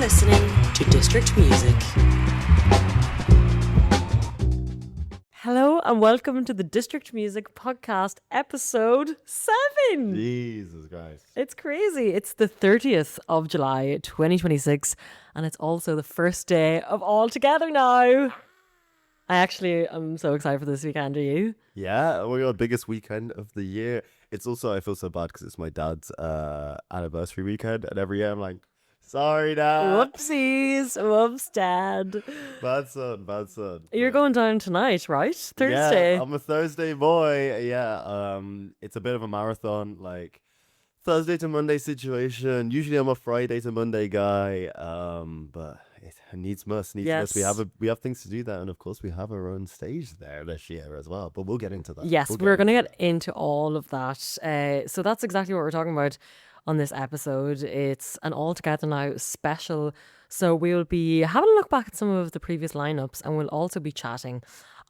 listening to District Music. Hello and welcome to the District Music Podcast, episode 7. Jesus Christ. It's crazy. It's the 30th of July, 2026, and it's also the first day of All Together now. I actually am so excited for this weekend. Are you? Yeah, we got biggest weekend of the year. It's also, I feel so bad because it's my dad's anniversary weekend, and every year I'm like, sorry, Dad. Whoopsies. Whoops, Dad. Bad son, bad son. You're going down tonight, right? Thursday. Yeah, I'm a Thursday boy. Yeah, it's a bit of a marathon, like Thursday to Monday situation. Usually I'm a Friday to Monday guy, but it needs must. We Yes. have things to do there, and of course we have our own stage there this year as well. But we'll get into that. Yes, We'll we're going to into get into all of that. So that's exactly what we're talking about on this episode. It's an All Together Now special. So we'll be having a look back at some of the previous lineups, and we'll also be chatting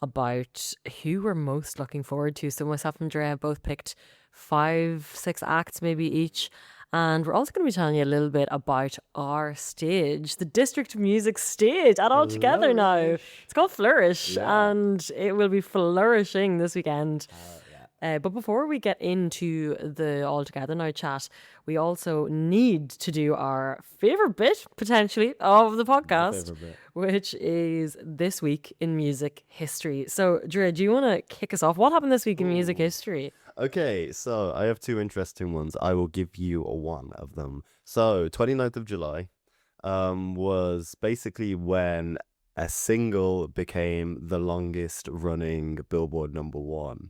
about who we're most looking forward to. So myself and Drea both picked 5-6 acts maybe each. And we're also going to be telling you a little bit about our stage, the District Music stage at All Together now. It's called Flourish, Yeah. and it will be flourishing this weekend. But before we get into the All Together Now chat, we also need to do our favourite bit, potentially, of the podcast, favourite bit. which is This Week in Music History. So, Dre, do you want to kick us off? What happened this week in music history? Okay, so I have two interesting ones. I will give you one of them. So 29th of July was basically when a single became the longest running Billboard #1.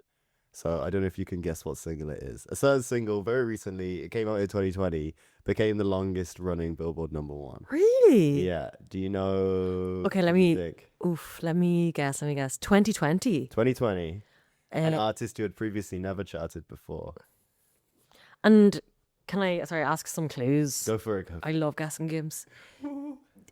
So I don't know if you can guess what single it is. A certain single very recently, it came out in 2020, became the longest running Billboard #1. Really? Yeah, do you know? Okay, what do you think? let me guess. 2020. 2020, an Uh, artist who had previously never charted before. and can I, ask some clues? Go for it. I love guessing games.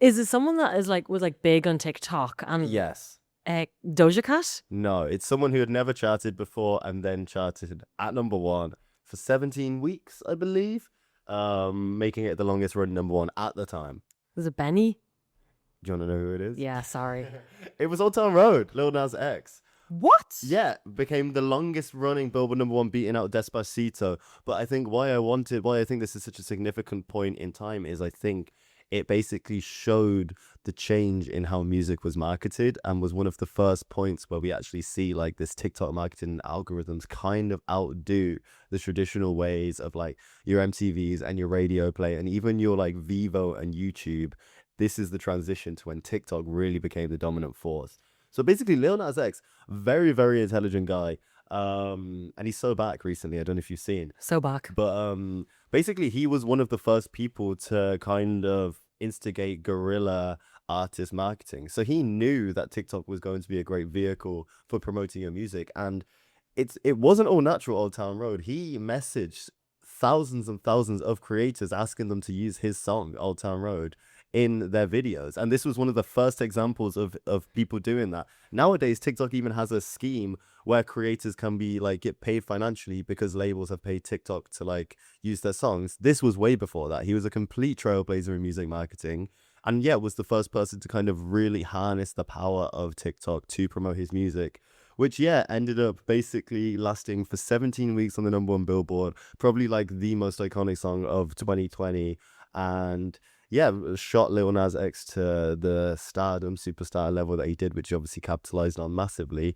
Is it someone that was big on TikTok and Yes. Doja Cat? No, it's someone who had never charted before and then charted at #1 for 17 weeks, I believe, making it the longest running #1 at the time. Was it Benny? Do you want to know who it is? Yeah, sorry. It was Old Town Road, Lil Nas X. What? Yeah, became the longest running Billboard #1, beating out Despacito. But I think why I think this is such a significant point in time is I think it basically showed the change in how music was marketed and was one of the first points where we actually see like this TikTok marketing algorithms kind of outdo the traditional ways of like your MTVs and your radio play and even your like Vivo and YouTube. This is the transition to when TikTok really became the dominant force. So basically, Lil Nas X, very, very intelligent guy. And he's so back recently. I don't know if you've seen. So back. But basically, he was one of the first people to kind of instigate guerrilla artist marketing. So he knew that TikTok was going to be a great vehicle for promoting your music. And it wasn't all natural, Old Town Road. He messaged thousands and thousands of creators asking them to use his song, Old Town Road, in their videos. And this was one of the first examples of people doing that. Nowadays, TikTok even has a scheme where creators can be like get paid financially because labels have paid TikTok to like use their songs. This was way before that. He was a complete trailblazer in music marketing. And yeah, was the first person to kind of really harness the power of TikTok to promote his music, which ended up basically lasting for 17 weeks on the #1 Billboard, probably like the most iconic song of 2020. And yeah, shot Lil Nas X to the stardom, superstar level that he did, which he obviously capitalized on massively.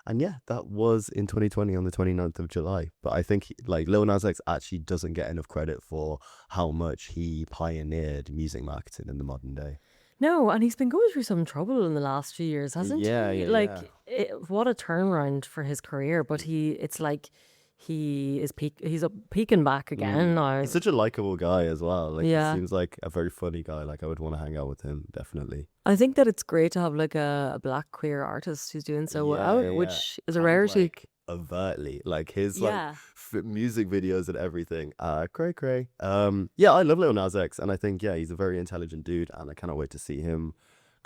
And yeah, that was in 2020 on the 29th of July. But I think Lil Nas X actually doesn't get enough credit for how much he pioneered music marketing in the modern day. No, and he's been going through some trouble in the last few years, hasn't Yeah, he? yeah, What a turnaround for his career. But it's like he's peaking back again now. He's such a likable guy as well. Like, Yeah. he seems like a very funny guy. Like, I would want to hang out with him, definitely. I think that it's great to have like a black queer artist who's doing so well, Yeah, which is a And, rarity. like, overtly, like his Yeah. music videos and everything. Cray. Yeah, I love Lil Nas X, and I think he's a very intelligent dude, and I cannot wait to see him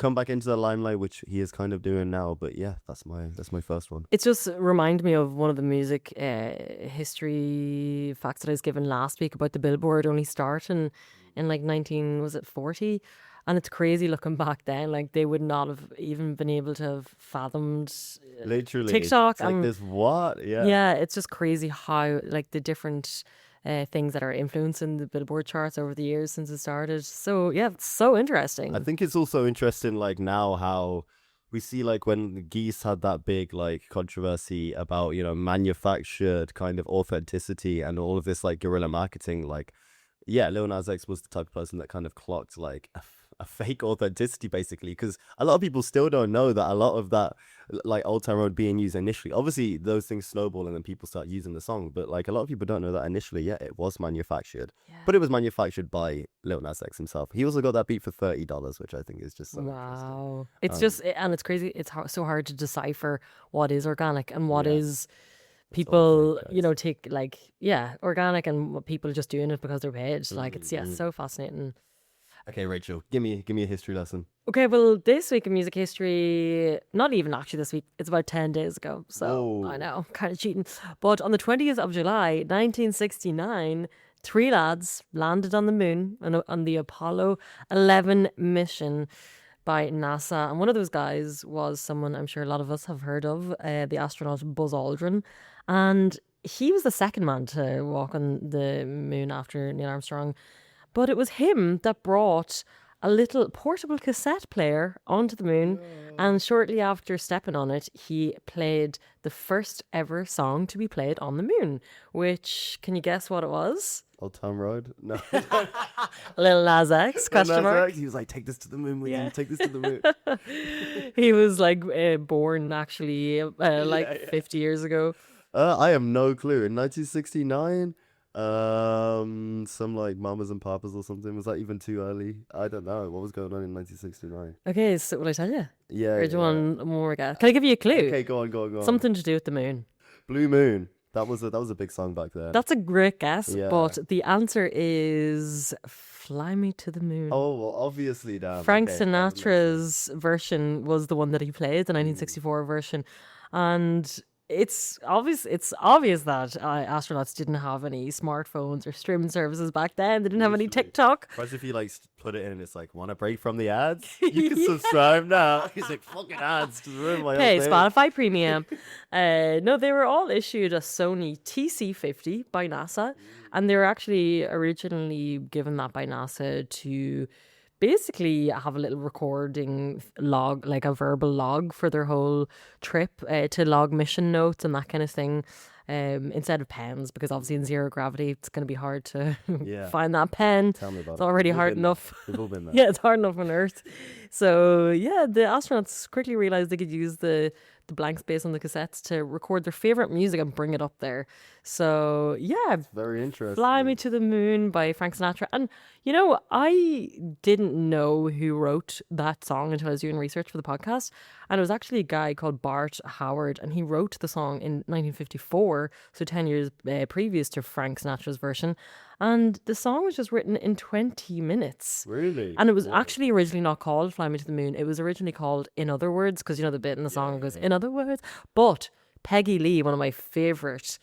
come back into the limelight, which he is kind of doing now. But yeah, that's my first one. It's just remind me of one of the music history facts that I was given last week about the Billboard only starting in like 1940, and it's crazy looking back then. Like they would not have even been able to have fathomed Literally, TikTok. It's like this what? Yeah. Yeah, it's just crazy how like the different things that are influencing the Billboard charts over the years since it started. So yeah, it's so interesting. I think it's also interesting, like now how we see like when Geese had that big like controversy about manufactured kind of authenticity and all of this like guerrilla marketing. Like, yeah, Lil Nas X was the type of person that kind of clocked like a fake authenticity basically, because a lot of people still don't know that a lot of that like Old Town Road being used initially, obviously those things snowball and then people start using the song, but like a lot of people don't know that initially, yeah, it was manufactured, but it was manufactured by Lil Nas X himself. He also got that beat for $30, which I think is just so wow. It's just, and it's crazy. It's so hard to decipher what is organic and what is people, take like, organic and what people just doing it because they're paid. Like it's, so fascinating. Okay, Rachel, give me a history lesson. Okay, well, this week in music history, not even actually this week, it's about 10 days ago. So Whoa. I know, kind of cheating. But on the 20th of July, 1969, 3 lads landed on the moon on the Apollo 11 mission by NASA. And one of those guys was someone I'm sure a lot of us have heard of, the astronaut Buzz Aldrin. And he was the second man to walk on the moon after Neil Armstrong. But it was him that brought a little portable cassette player onto the moon. And shortly after stepping on it, he played the first ever song to be played on the moon, which, can you guess what it was? Old Town Road? No. Lil Nas X, question mark. He was like, take this to the moon, William. Take this to the moon. He was like born actually 50 years ago. I have no clue. In 1969? Some like Mamas and Papas or something. Was that even too early? I don't know. What was going on in 1969? Okay, so will I tell you? Yeah. Or do you want more guess? Can I give you a clue? Okay, go on. Something to do with the moon. Blue Moon. That was a big song back then. That's a great guess, Yeah. but the answer is Fly Me to the Moon. Oh, well, obviously, damn. Frank Okay, Sinatra's version was the one that he played, the 1964 version. And it's obvious that astronauts didn't have any smartphones or streaming services back then. They didn't have any Literally. TikTok. Whereas if you like put it in and it's like, want a break from the ads? You can subscribe now. He's like, fucking ads. Just ruin my Hey, whole day. Spotify Premium. No, they were all issued a Sony TC50 by NASA, and they were actually originally given that by NASA to basically have a little recording log, like a verbal log for their whole trip, to log mission notes and that kind of thing, instead of pens, because obviously in zero gravity it's going to be hard to Yeah. find that pen. Tell me about It's it. already We've all hard been there. enough. We've all been there. Yeah, it's hard enough on Earth. So yeah, the astronauts quickly realized they could use the blank space on the cassettes to record their favorite music and bring it up there. So yeah, Very interesting. Fly Me to the Moon by Frank Sinatra. And I didn't know who wrote that song until I was doing research for the podcast. And it was actually a guy called Bart Howard, and he wrote the song in 1954, so 10 years previous to Frank Sinatra's version. And the song was just written in 20 minutes. Really? And it was actually originally not called Fly Me to the Moon. It was originally called In Other Words, because the bit in the song goes, In Other Words. But Peggy Lee, one of my favourite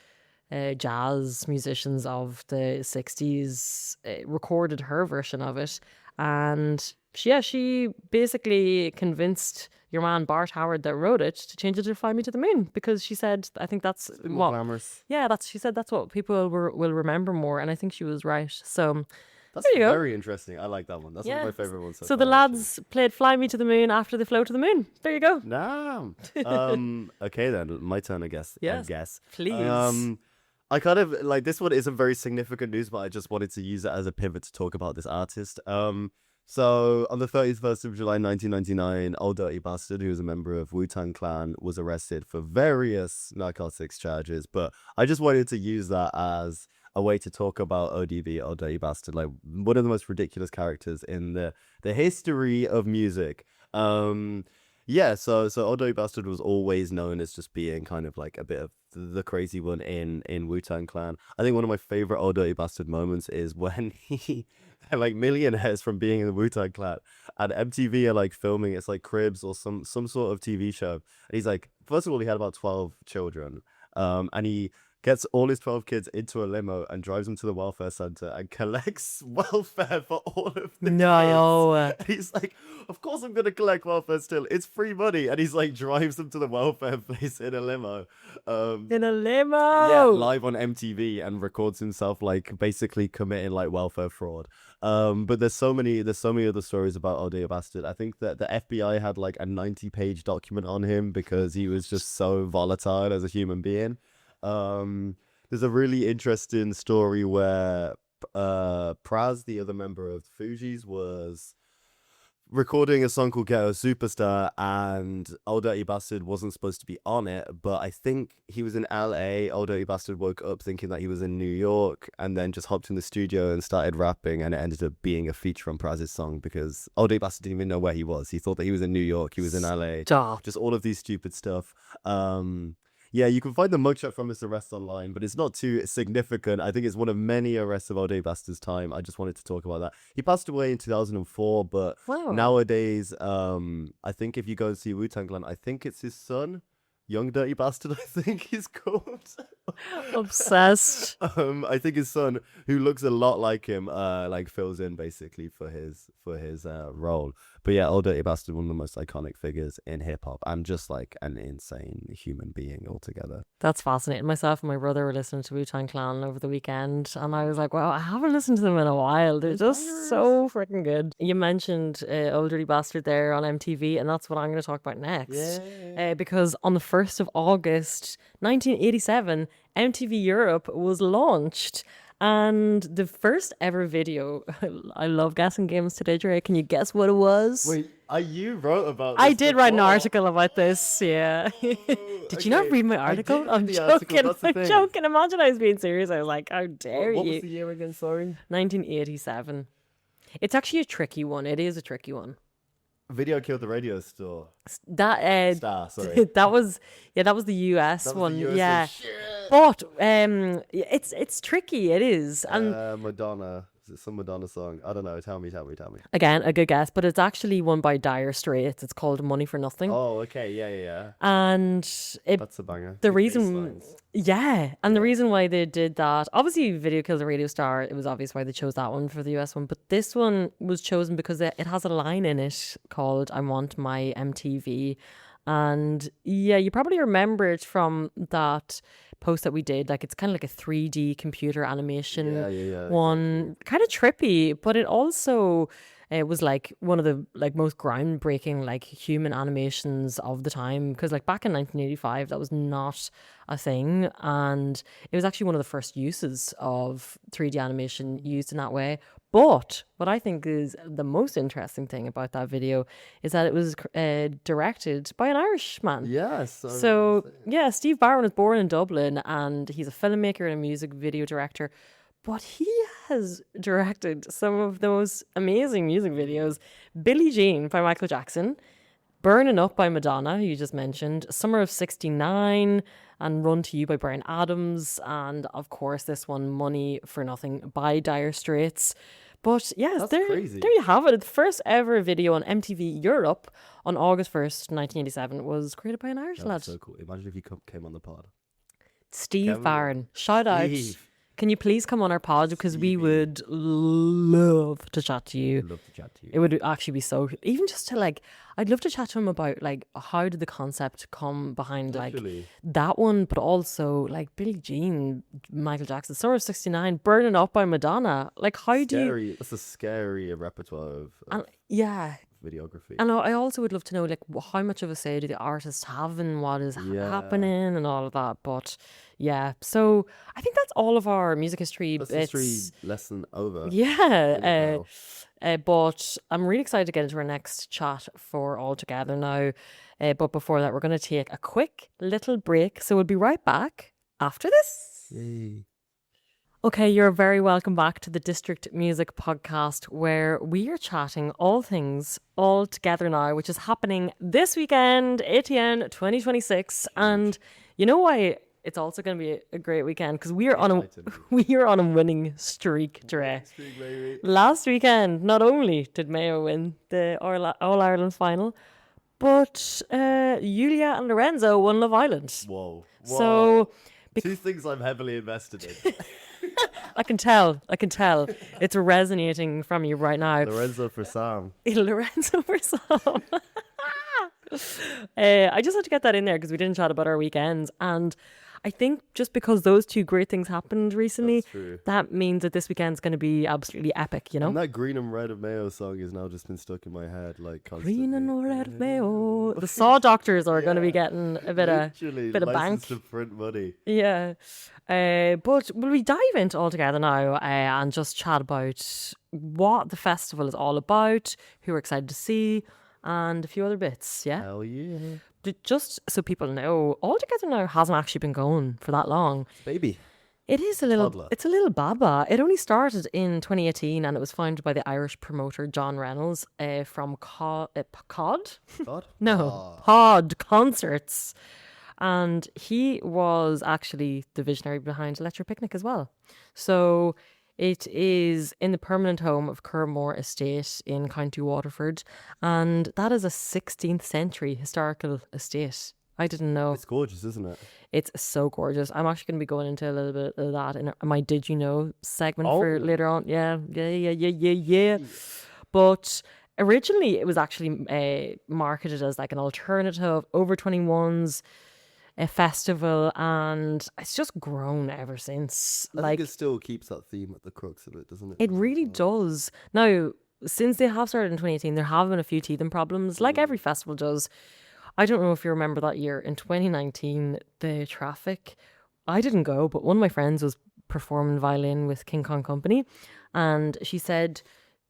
jazz musicians of the 60s, recorded her version of it. And she basically convinced your man Bart Howard that wrote it to change it to Fly Me to the Moon, because she said, I think that's More glamorous. she said that's what people will remember more, and I think she was right. So That's there you go. very interesting. I like that one. That's one of my favorite ones. So the far, lads played Fly Me to the Moon after they flew to the moon. There you go. Nah. Okay then, my turn, I guess. Yes, I guess. please. I kind of like this one isn't very significant news, but I just wanted to use it as a pivot to talk about this artist. So on the 31st of July 1999, Old Dirty Bastard, who was a member of Wu-Tang Clan, was arrested for various narcotics charges. But I just wanted to use that as a way to talk about ODB, Old Dirty Bastard, like one of the most ridiculous characters in the history of music. So Old Dirty Bastard was always known as just being kind of like a bit of the crazy one in Wu-Tang Clan. I think one of my favorite Old Dirty Bastard moments is when he like millionaires from being in the Wu-Tang Clan and MTV are like filming it's like Cribs or some sort of TV show. And he's like, first of all, he had about 12 children. And he gets all his 12 kids into a limo and drives them to the welfare center and collects welfare for all of the kids. No. And he's like, of course I'm going to collect welfare still. It's free money. And he's like, drives them to the welfare place in a limo. In a limo. Yeah, live on MTV and records himself like basically committing like welfare fraud. But there's so many other stories about Old Dirty Bastard. I think that the FBI had like a 90-page document on him because he was just so volatile as a human being. There's a really interesting story where Praz, the other member of the Fugees, was recording a song called Ghetto Superstar, and Old Dirty Bastard wasn't supposed to be on it, but I think he was in LA. Old Dirty Bastard woke up thinking that he was in New York and then just hopped in the studio and started rapping, and it ended up being a feature on Praz's song because Old Dirty Bastard didn't even know where he was. He thought that he was in New York, he was in LA. Stop. Just all of these stupid stuff. Yeah, you can find the mugshot from his arrest online, but it's not too significant. I think it's one of many arrests of Old Dirty Bastard's time. I just wanted to talk about that. He passed away in 2004, but Wow. nowadays, I think if you go and see Wu-Tang Clan, I think it's his son, Young Dirty Bastard, I think he's called. Obsessed. I think his son, who looks a lot like him, like fills in basically for his role. But yeah, Old Dirty Bastard, one of the most iconic figures in hip hop, and just like an insane human being altogether. That's fascinating. Myself and my brother were listening to Wu-Tang Clan over the weekend, and I was like, wow, I haven't listened to them in a while. They're just so freaking good. You mentioned Old Dirty Bastard there on MTV, and that's what I'm going to talk about next. Because on the 1st of August 1987, MTV Europe was launched. And the first ever video, I love guessing games today, Dre. Can you guess what it was? Wait, you wrote about this I did write an before? article about this, yeah. Did you not okay. read my I article? did read I'm the article, joking. that's the I'm thing. joking. Imagine I was being serious. I was like, how dare What you? was the year again, sorry? 1987. It's actually a tricky one. It is a tricky one. Video Killed the Radio Store. That Star, sorry. that was the US That was one. the US yeah. one. Shit. But it's tricky. It is. And Madonna. Is it some Madonna song? I don't know. Tell me. again, a good guess, but it's actually one by Dire Straits. It's called Money for Nothing. Oh, okay. Yeah. And it That's a banger. the Good reason bass lines. yeah, and the reason why they did that, obviously Video Killed the Radio Star, it was obvious why they chose that one for the US one, but this one was chosen because it has a line in it called I Want My MTV. And yeah, you probably remember it from that post that we did. Like, it's kind of like a 3D computer animation Yeah. one, kind of trippy, but it also was like one of the like most groundbreaking like human animations of the time, because like back in 1985 that was not a thing, and it was actually one of the first uses of 3D animation used in that way. But what I think is the most interesting thing about that video is that it was directed by an Irishman. Yeah. So yeah, Steve Barron was born in Dublin, and he's a filmmaker and a music video director. But he has directed some of the most amazing music videos. Billie Jean by Michael Jackson, Burning Up by Madonna, who you just mentioned, Summer of '69, and Run to You by Bryan Adams, and of course this one, Money for Nothing by Dire Straits. But yes, That's there crazy. you have it. The first ever video on MTV Europe on August 1st, 1987 was created by an Irish lad. That's so cool. Imagine if you came on the pod. Steve Kevin- Barron. Shout out. Steve. Can you please come on our pod, because we would love to chat to you. I'd love to chat to you. It would actually be so, even just to like, I'd love to chat to him about like how did the concept come behind like Literally. that one, but also like Billie Jean, Michael Jackson, Summer of '69, Burning Up by Madonna. Like, how do you? Scary. That's a scary repertoire of And yeah, videography. and I also would love to know like how much of a say do the artists have in what is happening and all of that. But yeah, so I think that's all of our music history That's bits. history lesson over. Yeah, Wow. but I'm really excited to get into our next chat for All Together now. But before that, we're going to take a quick little break. So we'll be right back after this. Yay. Okay, you're very welcome back to the District Music Podcast, where we are chatting all things All Together Now, which is happening this weekend, ATN 2026. And you know why it's also going to be a great weekend because we are on a Excited. we are on a winning streak, Dre. Last weekend, not only did Mayo win the All Ireland final, but Yulia and Lorenzo won Love Island. Whoa. So Two things I'm heavily invested in. I can tell it's resonating from you right now. Lorenzo for Sam. Lorenzo for some. I just had to get that in there because we didn't chat about our weekends, and I think just because those two great things happened recently, That's true. that means that this weekend's going to be absolutely epic, you know? And that Green and Red of Mayo song has now just been stuck in my head like constantly. Green and red of Mayo. The Saw Doctors are going to be getting a bit Literally, of license bank. to print money. Yeah. But will we dive into all together now and just chat about what the festival is all about, who we're excited to see, and a few other bits, yeah? Hell yeah. Just so people know, All Together Now hasn't actually been going for that long. Baby. It is a little, Toddler. it's a little baba. It only started in 2018 and it was founded by the Irish promoter John Reynolds from Cod? God? No, Pod Concerts. And he was actually the visionary behind Let Your Picnic as well. So it is in the permanent home of Curramore Estate in County Waterford. And that is a 16th century historical estate. I didn't know. It's gorgeous, isn't it? It's so gorgeous. I'm actually going to be going into a little bit of that in my Did You Know segment for later on. Yeah. But originally it was actually marketed as like an alternative over 21s a festival, and it's just grown ever since. I think it still keeps that theme at the crux of it, doesn't it? It really does. Now, since they have started in 2018, there have been a few teething problems, like every festival does. I don't know if you remember that year in 2019, the traffic. I didn't go, but one of my friends was performing violin with King Kong Company, and she said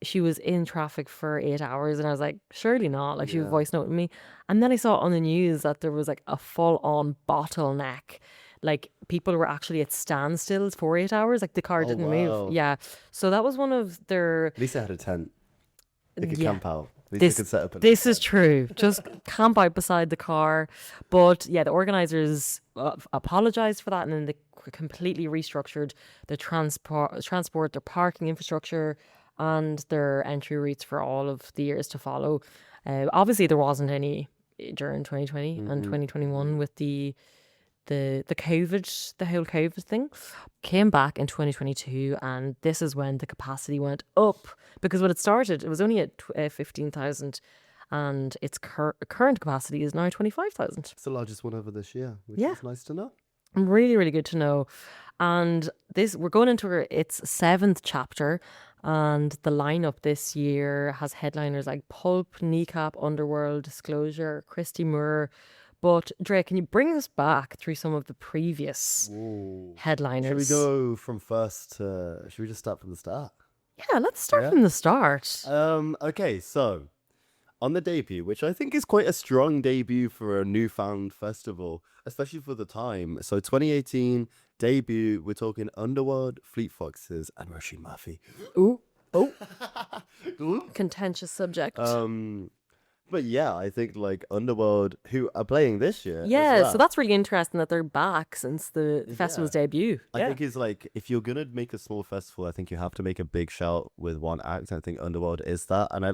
she was in traffic for 8 hours, and I was like, surely not. Like, she was voice noting me. And then I saw on the news that there was like a full-on bottleneck. Like, people were actually at standstills for 8 hours. Like, the car didn't move. Yeah. So that was one of their... At least they had a tent. They could Yeah. camp out. At least they could set up an This is true. Just camp out beside the car. But yeah, the organisers apologised for that, and then they completely restructured the transport, their parking infrastructure, and their entry routes for all of the years to follow. Obviously, there wasn't any during 2020 and 2021 with the COVID, the whole COVID thing. Came back in 2022, and this is when the capacity went up, because when it started, it was only at 15,000, and its current capacity is now 25,000. It's the largest one ever this year, which Yeah. is nice to know. Really, really good to know. And we're going into its 7th chapter, and the lineup this year has headliners like Pulp, Kneecap, Underworld, Disclosure, Christy Moore. But Dre, can you bring us back through some of the previous headliners? Should we go from first to... Should we just start from the start? Yeah, let's start Yeah. from the start. Okay, so on the debut, which I think is quite a strong debut for a newfound festival, especially for the time. So 2018 debut, we're talking Underworld, Fleet Foxes, and Roisin Murphy. Ooh. Contentious subject. But yeah, I think like Underworld, who are playing this year. as yeah, well. so that's really interesting that they're back since the festival's debut. I think it's like, if you're gonna make a small festival, I think you have to make a big shout with one act. I think Underworld is that, and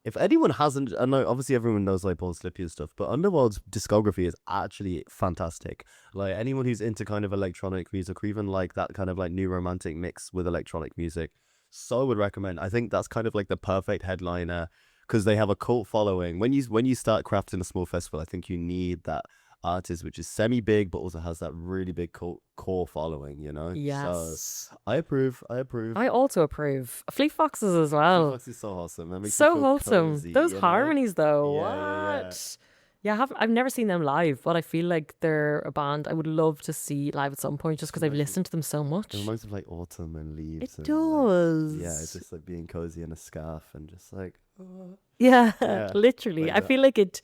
if anyone hasn't, I know obviously everyone knows like Paul Slippy and stuff, but Underworld's discography is actually fantastic. Like, anyone who's into kind of electronic music, or even like that kind of like new romantic mix with electronic music, so would recommend. I think that's kind of like the perfect headliner, because they have a cult following. When you start crafting a small festival, I think you need that artist which is semi-big but also has that really big cult core following, you know? Yes. So I approve. I also approve. Fleet Foxes as well. Fox is so awesome. That makes you So feel wholesome. cozy, Those you know? harmonies though. Yeah. What? Yeah, I've never seen them live, but I feel like they're a band I would love to see live at some point, just because I've listened to them so much. It reminds me of like autumn and leaves. It and, does. Like, yeah, it's just like being cozy in a scarf and just like Yeah, Yeah, literally. like I that. feel like it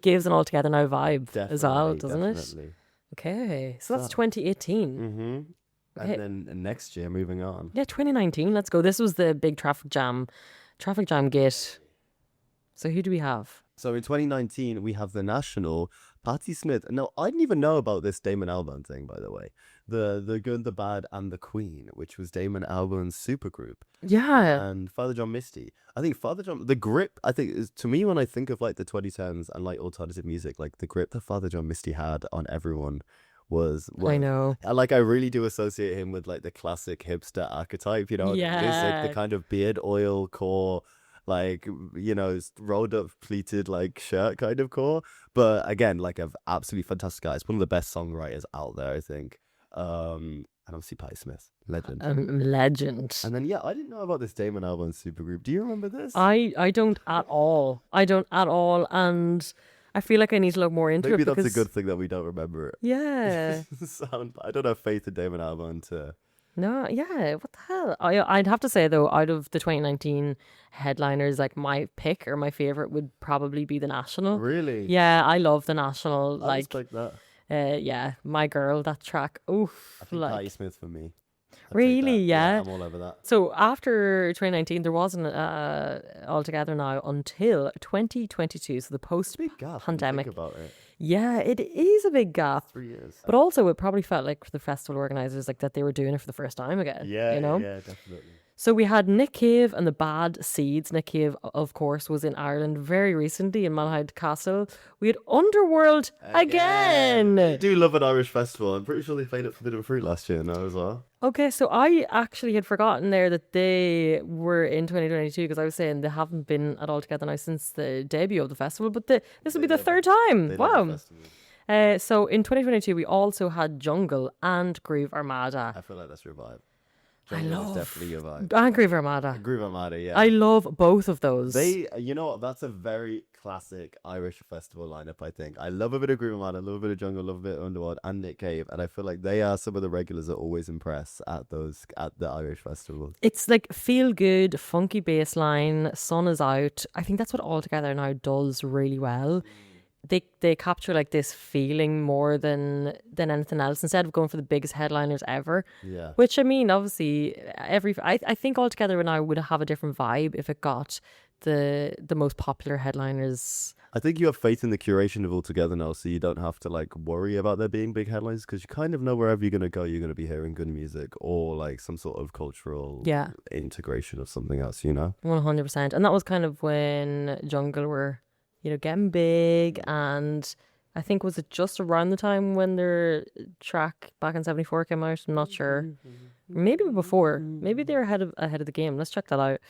gives an All Together Now vibe as well, definitely, doesn't it? definitely. Okay, so that's 2018. Mm-hmm. Okay. And then next year, moving on. Yeah, 2019. Let's go. This was the big traffic jam gate. So who do we have? So in 2019, we have The National Patti Smith. No, I didn't even know about this Damon Albarn thing, by the way. The Good, the Bad, and the Queen, which was Damon Albarn's supergroup, Yeah. and Father John Misty. I think Father John, the grip, I think, is, to me, when I think of like the 2010s and like alternative music, like the grip that Father John Misty had on everyone was, I know. I really do associate him with like the classic hipster archetype, you know, the music, Yeah. the kind of beard oil core, like, you know, rolled up pleated like shirt kind of core. But again, like a absolutely fantastic guy. It's one of the best songwriters out there, I think. And obviously Patti Smith, legend. Legend. And then yeah, I didn't know about this Damon Albarn supergroup. Do you remember this? I don't at all. I don't at all, and I feel like I need to look more into Maybe it that's because a good thing that we don't remember it. yeah. I don't have faith in Damon Albarn to. No, yeah, what the hell? I'd have to say though, out of the 2019 headliners, like my pick or my favorite would probably be The National. Really? Yeah, I love The National. I Like, respect that. yeah, My Girl, that track. Oof, I think like Patti Smith for me. I'd take really, that. yeah. I'm all over that. So after 2019, there wasn't altogether now until 2022. So the post Big gap. when you pandemic. Think about it. Yeah, it is a big gap. 3 years. But also, it probably felt like for the festival organizers, like that they were doing it for the first time again. Yeah, you know. yeah, definitely. So we had Nick Cave and the Bad Seeds. Nick Cave, of course, was in Ireland very recently in Malahide Castle. We had Underworld I again. do love an Irish festival. I'm pretty sure they played at Forbidden Fruit last year now as well. Okay, so I actually had forgotten there that they were in 2022 because I was saying they haven't been at All Together now since the debut of the festival, but this will be the third time. They love the Wow. festival. So in 2022, we also had Jungle and Groove Armada. I feel like that's your vibe. I Jungle is love definitely your vibe. and Groove Armada. Groove Armada, yeah. I love both of those. They, you know what? That's a very classic Irish festival lineup, I think. I love a bit of Groove Armada, love a bit of Jungle, love a bit of Underworld and Nick Cave, and I feel like they are some of the regulars that always impress at the Irish festivals. It's like feel good, funky bass line, sun is out. I think that's what All Together now does really well. They capture like this feeling more than anything else instead of going for the biggest headliners ever. Yeah. Which I mean, obviously, I think All Together now would have a different vibe if it got the most popular headliners. I think you have faith in the curation of All Together now, so you don't have to like worry about there being big headlines because you kind of know wherever you're gonna go, you're gonna be hearing good music or like some sort of cultural Yeah, integration of something else, you know? 100%. And that was kind of when Jungle were, you know, getting big, and I think was it just around the time when their track back in '74 came out? I'm not sure. Maybe before. Maybe they're ahead of the game. Let's check that out.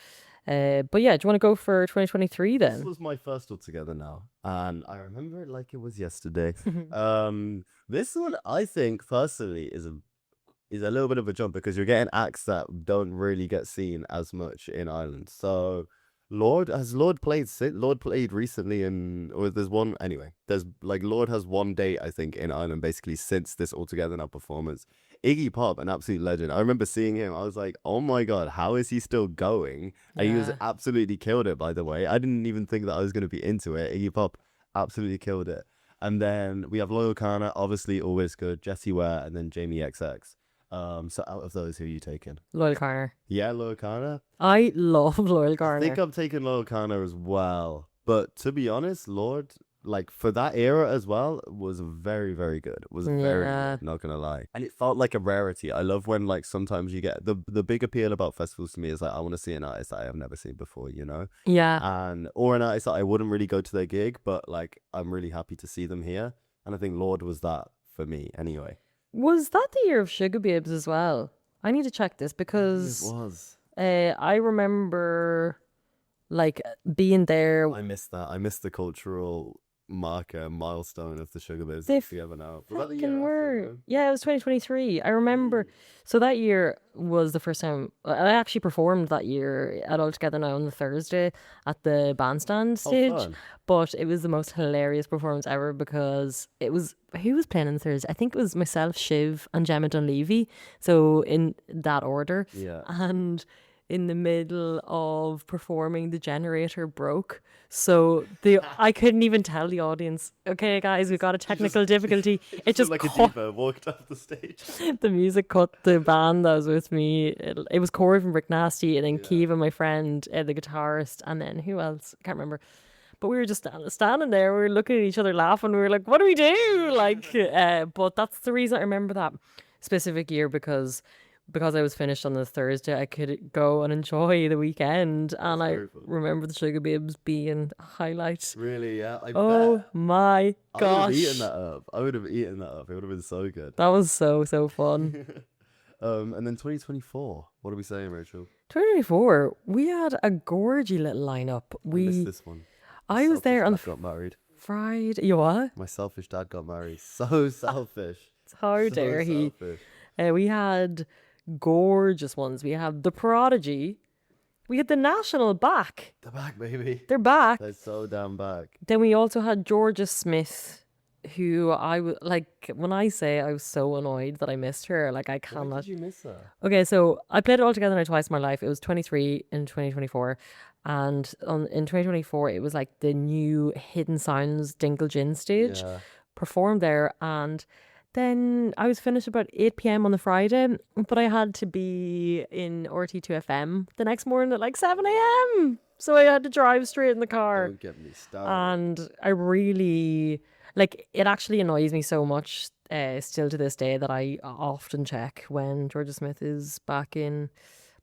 But yeah, do you want to go for 2023 This then? was my first All Together now, and I remember it like it was yesterday. This one I think personally is a little bit of a jump because you're getting acts that don't really get seen as much in Ireland. So Lord played recently or there's one anyway. There's like Lord has one date I think in Ireland basically since this All Together Now performance. Iggy Pop, an absolute legend. I remember seeing him. I was like, oh my God, how is he still going? And he was Yeah. absolutely killed it, by the way. I didn't even think that I was going to be into it. Iggy Pop absolutely killed it. And then we have Loyal Kana, obviously always good. Jessie Ware, and then Jamie XX. So out of those, who are you taking? Loyal Corner. Yeah, Loyal Kana. I love Loyal I Corner. think I'm taking Loyal Kana as well. But to be honest, Lord, like for that era as well, was very, very good. Was very Yeah. good, not gonna lie. And it felt like a rarity. I love when like sometimes you get the big appeal about festivals to me is like I want to see an artist that I have never seen before, you know? Yeah. Or an artist that I wouldn't really go to their gig, but like I'm really happy to see them here. And I think Lord was that for me anyway. Was that the year of Sugar Babes as well? I need to check this It because was. I remember like being there. I missed that. I missed the cultural milestone of the Sugar Babes They together now. Was that the fucking year were. after, no? Yeah, it was 2023. I remember. So that year was the first time I actually performed that year at All Together Now on the Thursday at the bandstand stage. fun. But it was the most hilarious performance ever because it was who was playing on the Thursday? I think it was myself, Shiv, and Gemma Dunleavy. So in that order. Yeah. And in the middle of performing, the generator broke. So I couldn't even tell the audience, okay, guys, we've got a technical difficulty. It just like a cut, diva walked off the stage. the music cut the band that was with me. It was Corey from Brick Nasty, and then Kiva, my friend, the guitarist, and then who else? I can't remember. but we were just standing there. We were looking at each other, laughing. We were like, "What do we do?" Like, but that's the reason I remember that specific year because I was finished on the Thursday, I could go and enjoy the weekend, and I very fun. remember the Sugar Babes being a highlight. Really, yeah. I Oh bet. my I would have gosh, eaten that up. I would have eaten that up. It would have been so good. that was so fun. And then 2024. What are we saying, Rachel? 2024, we had a gorgy little lineup. I missed We, this one. I was there on Dad got married. Friday. You what? My selfish dad got married. So selfish. How So dare he? selfish. We had gorgeous ones. We had the Prodigy. We had the National back. The back, baby. They're back. They're so damn back. Then we also had Georgia Smith, who I was like, when I say I was so annoyed that I missed her, like I Why cannot. did you miss her? Okay, so I played it all together now twice in my life. It was 23 in 2024. And in 2024, it was like the new Hidden Sounds Dingle Gin stage. Yeah. Performed there, and then I was finished about 8 p.m. on the Friday, but I had to be in RT2FM the next morning at like 7 a.m. So I had to drive straight in the car. Don't get me started. And I really, like, it actually annoys me so much still to this day that I often check when Georgia Smith is back in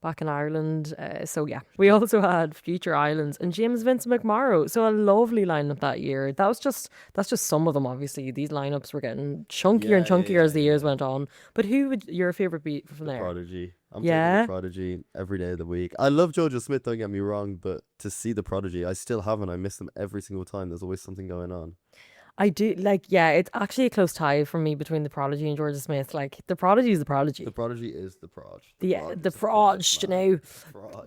Ireland. So yeah, we also had Future Islands and James Vincent McMorrow. So a lovely lineup that year. That's just some of them. Obviously, these lineups were getting chunkier and chunkier as the years went on. But who would your favorite be from there? Prodigy. I'm Yeah? taking the Prodigy every day of the week. I love Georgia Smith, don't get me wrong, but to see the Prodigy, I still haven't. I miss them every single time. There's always something going on. I do like, yeah, it's actually a close tie for me between the Prodigy and Georgia Smith. Like, the Prodigy is the Prodigy. The Prodigy is the Prod. The Prod the is Prod, Proj, you man. know.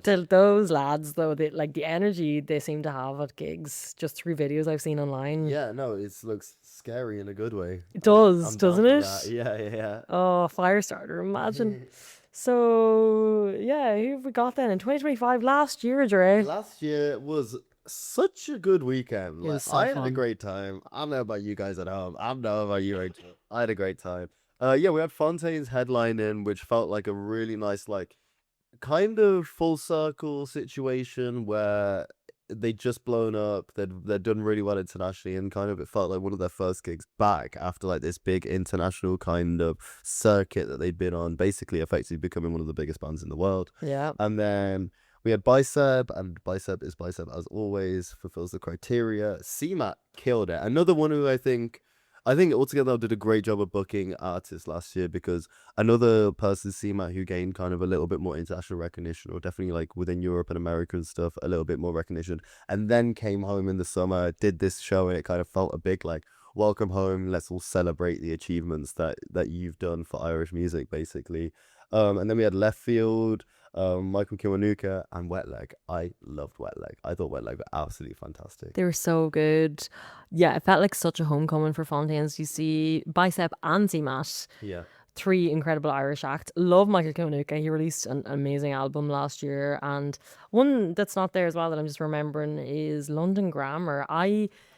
Prod. Those lads though, they like the energy they seem to have at gigs, just through videos I've seen online. Yeah, no, it looks scary in a good way. It does, I'm down doesn't for it? that. Yeah. Oh, Firestarter, imagine. So yeah, who have we got then in 2025? Last year, Dre. Last year was such a good weekend. It was so I had a fun. great time. I don't know about you guys at home. I don't know about you, Rachel. I had a great time. Yeah, we had Fontaine's headlining, which felt like a really nice, like, kind of full circle situation where they'd just blown up. They'd done really well internationally, and kind of it felt like one of their first gigs back after like this big international kind of circuit that they'd been on, basically effectively becoming one of the biggest bands in the world. Yeah. And then we had Bicep, and Bicep is Bicep as always, fulfills the criteria. CMAT killed it. Another one who I think altogether did a great job of booking artists last year, because another person, CMAT, who gained kind of a little bit more international recognition, or definitely like within Europe and America and stuff, a little bit more recognition, and then came home in the summer, did this show, and it kind of felt a big like, welcome home, let's all celebrate the achievements that you've done for Irish music, basically. And then we had Left Field, Michael Kiwanuka, and Wet Leg. I loved Wet Leg. I thought Wet Leg were absolutely fantastic. They were so good. Yeah, it felt like such a homecoming for Fontaines. You see Bicep and CMAT, Yeah. three incredible Irish acts. Love Michael Kiwanuka. He released an amazing album last year. And one that's not there as well that I'm just remembering is London Grammar.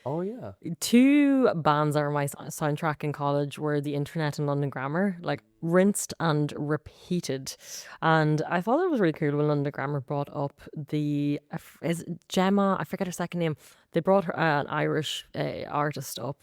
Oh yeah. Two bands that were my soundtrack in college were The Internet and London Grammar, like rinsed and repeated. And I thought it was really cool when London Grammar brought up is Gemma, I forget her second name. They brought her an Irish artist up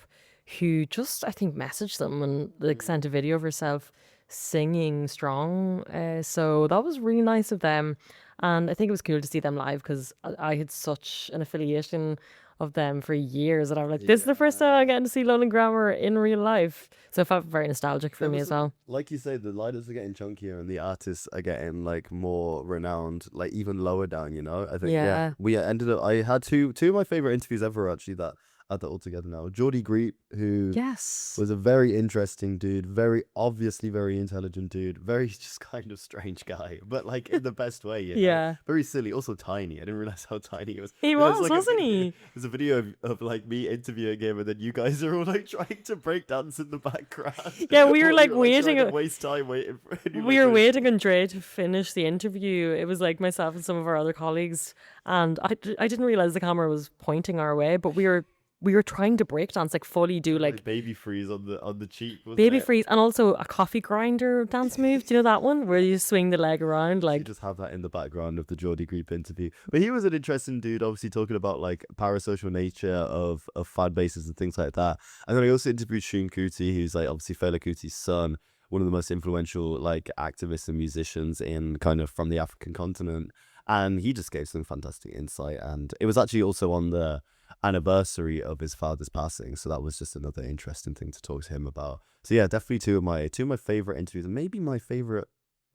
who just, I think, messaged them and like sent a video of herself singing Strong. So that was really nice of them. And I think it was cool to see them live because I had such an affiliation of them for years that I was like, this is the first time I'm getting to see London Grammar in real life. So it felt very nostalgic for me as well. Like you say, the lineups are getting chunkier and the artists are getting like more renowned, like even lower down, you know? I think, Yeah. we ended up, I had two of my favorite interviews ever, actually, that add that all together now. Geordie Greep, who Yes. was a very interesting dude, very obviously very intelligent dude, very just kind of strange guy, but like in the best way, you know? Yeah. Very silly, also tiny. I didn't realize how tiny he was. He There was, like a wasn't video- he? There's a video of like me interviewing him, and then you guys are all like trying to break dance in the background. Yeah, we were While like you're, waiting trying to a- waste time waiting for anyone We were to- waiting on Dre to finish the interview. It was like myself and some of our other colleagues. And I didn't realize the camera was pointing our way, but we were we were trying to breakdance, like fully do like baby freeze on the cheek. Wasn't baby it? freeze, and also a coffee grinder dance move. Do you know that one where you swing the leg around? You Like, just have that in the background of the Geordie Group interview. But he was an interesting dude, obviously talking about like parasocial nature of fan bases and things like that. And then I also interviewed Shun Kuti, who's like obviously Fela Kuti's son, one of the most influential like activists and musicians in kind of from the African continent. And he just gave some fantastic insight. And it was actually also on the anniversary of his father's passing, so that was just another interesting thing to talk to him about. So yeah, definitely two of my favorite interviews, and maybe my favorite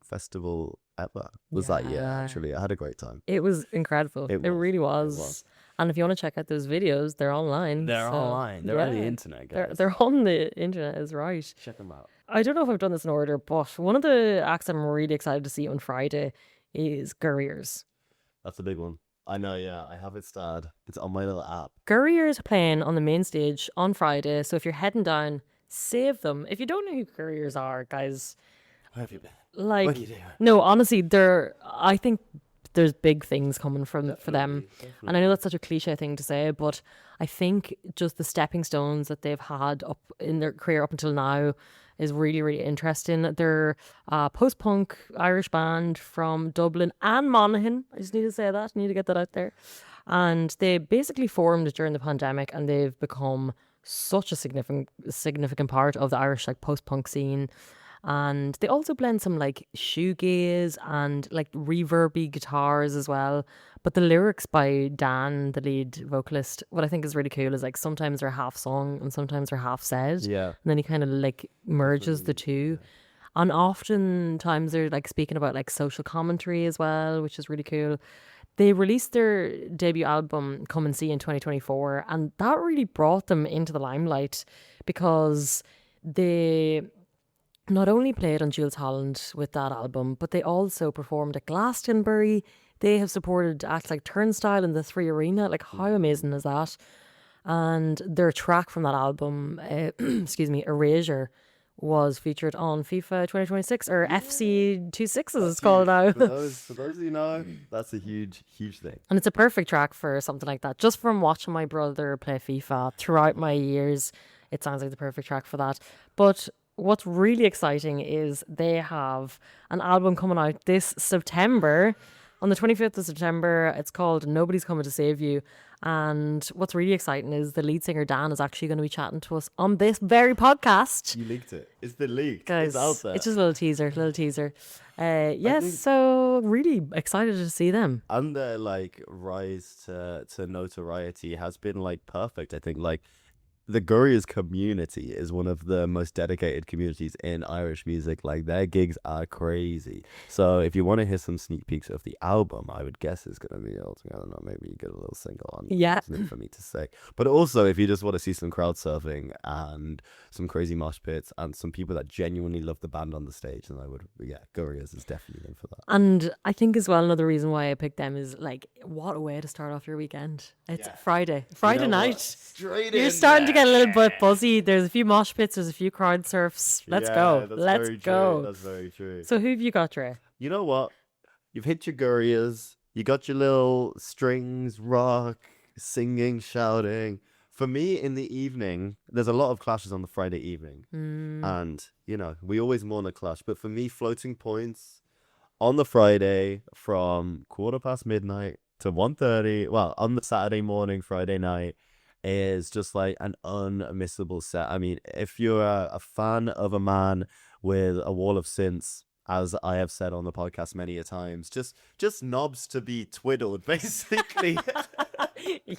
festival ever was that year. Yeah. Actually, I had a great time. it was incredible. It, It was. really It was. was. And if you want to check out those videos, they're online. They're so, online. They're on the yeah, internet, They're guys. they're on the internet, is right. Check them out. I don't know if I've done this in order, but one of the acts I'm really excited to see on Friday is Gurriers. That's a big one. I know. Yeah, I have it starred. It's on my little app. Gurriers playing on the main stage on Friday. So if you're heading down, save them. If you don't know who Gurriers are, guys, Where have you been? like, What are you doing? no, honestly, I think there's big things coming for them. And I know that's such a cliche thing to say, but I think just the stepping stones that they've had up in their career up until now is really, really interesting. They're a post-punk Irish band from Dublin and Monaghan. I just need to say that. Need to get that out there. And they basically formed during the pandemic, and they've become such a significant part of the Irish like post-punk scene. And they also blend some like shoegaze and like reverby guitars as well. But the lyrics by Dan, the lead vocalist, what I think is really cool is like sometimes they're half sung and sometimes they're half said. Yeah. And then he kind of like merges the two. And oftentimes they're like speaking about like social commentary as well, which is really cool. They released their debut album, Come and See, in 2024. And that really brought them into the limelight because they not only played on Jules Holland with that album, but they also performed at Glastonbury. They have supported acts like Turnstile in the Three Arena. Like, how amazing is that? And their track from that album, excuse me, Erasure, was featured on FIFA 2026 or FC 26 as it's called now. For those of you know, that's a huge thing. And it's a perfect track for something like that. Just from watching my brother play FIFA throughout my years, it sounds like the perfect track for that. But what's really exciting is they have an album coming out this September. On the 25th of September, it's called Nobody's Coming to Save You. And what's really exciting is the lead singer Dan is actually going to be chatting to us on this very podcast. You leaked it. It's been leaked. Guys, It's out there. it's just a little teaser. Yes, think- so really excited to see them. And their like rise to notoriety has been like perfect. I think like the Gurriers community is one of the most dedicated communities in Irish music. Like their gigs are crazy. So if you want to hear some sneak peeks of the album, I would guess it's gonna be altogether. I don't know, maybe you get a little single on. Yeah. It's not for me to say. But also if you just want to see some crowd surfing and some crazy mosh pits and some people that genuinely love the band on the stage, then Gurriers is definitely in for that. And I think as well, another reason why I picked them is like, what a way to start off your weekend. It's Friday night. Straight You're starting to get a little bit buzzy. There's a few mosh pits. There's a few crowd surfs. Let's go. Let's go. That's very true. So who have you got, Trey? You know what? You've hit your Gurriers. You got your little strings, rock, singing, shouting. For me, in the evening, there's a lot of clashes on the Friday evening. And, you know, we always mourn a clash. But for me, Floating Points on the Friday from midnight to 1:30, well, on the Saturday morning, Friday night, is just like an unmissable set. I mean, if you're a fan of a man with a wall of synths, as I have said on the podcast many a times, just knobs to be twiddled, basically.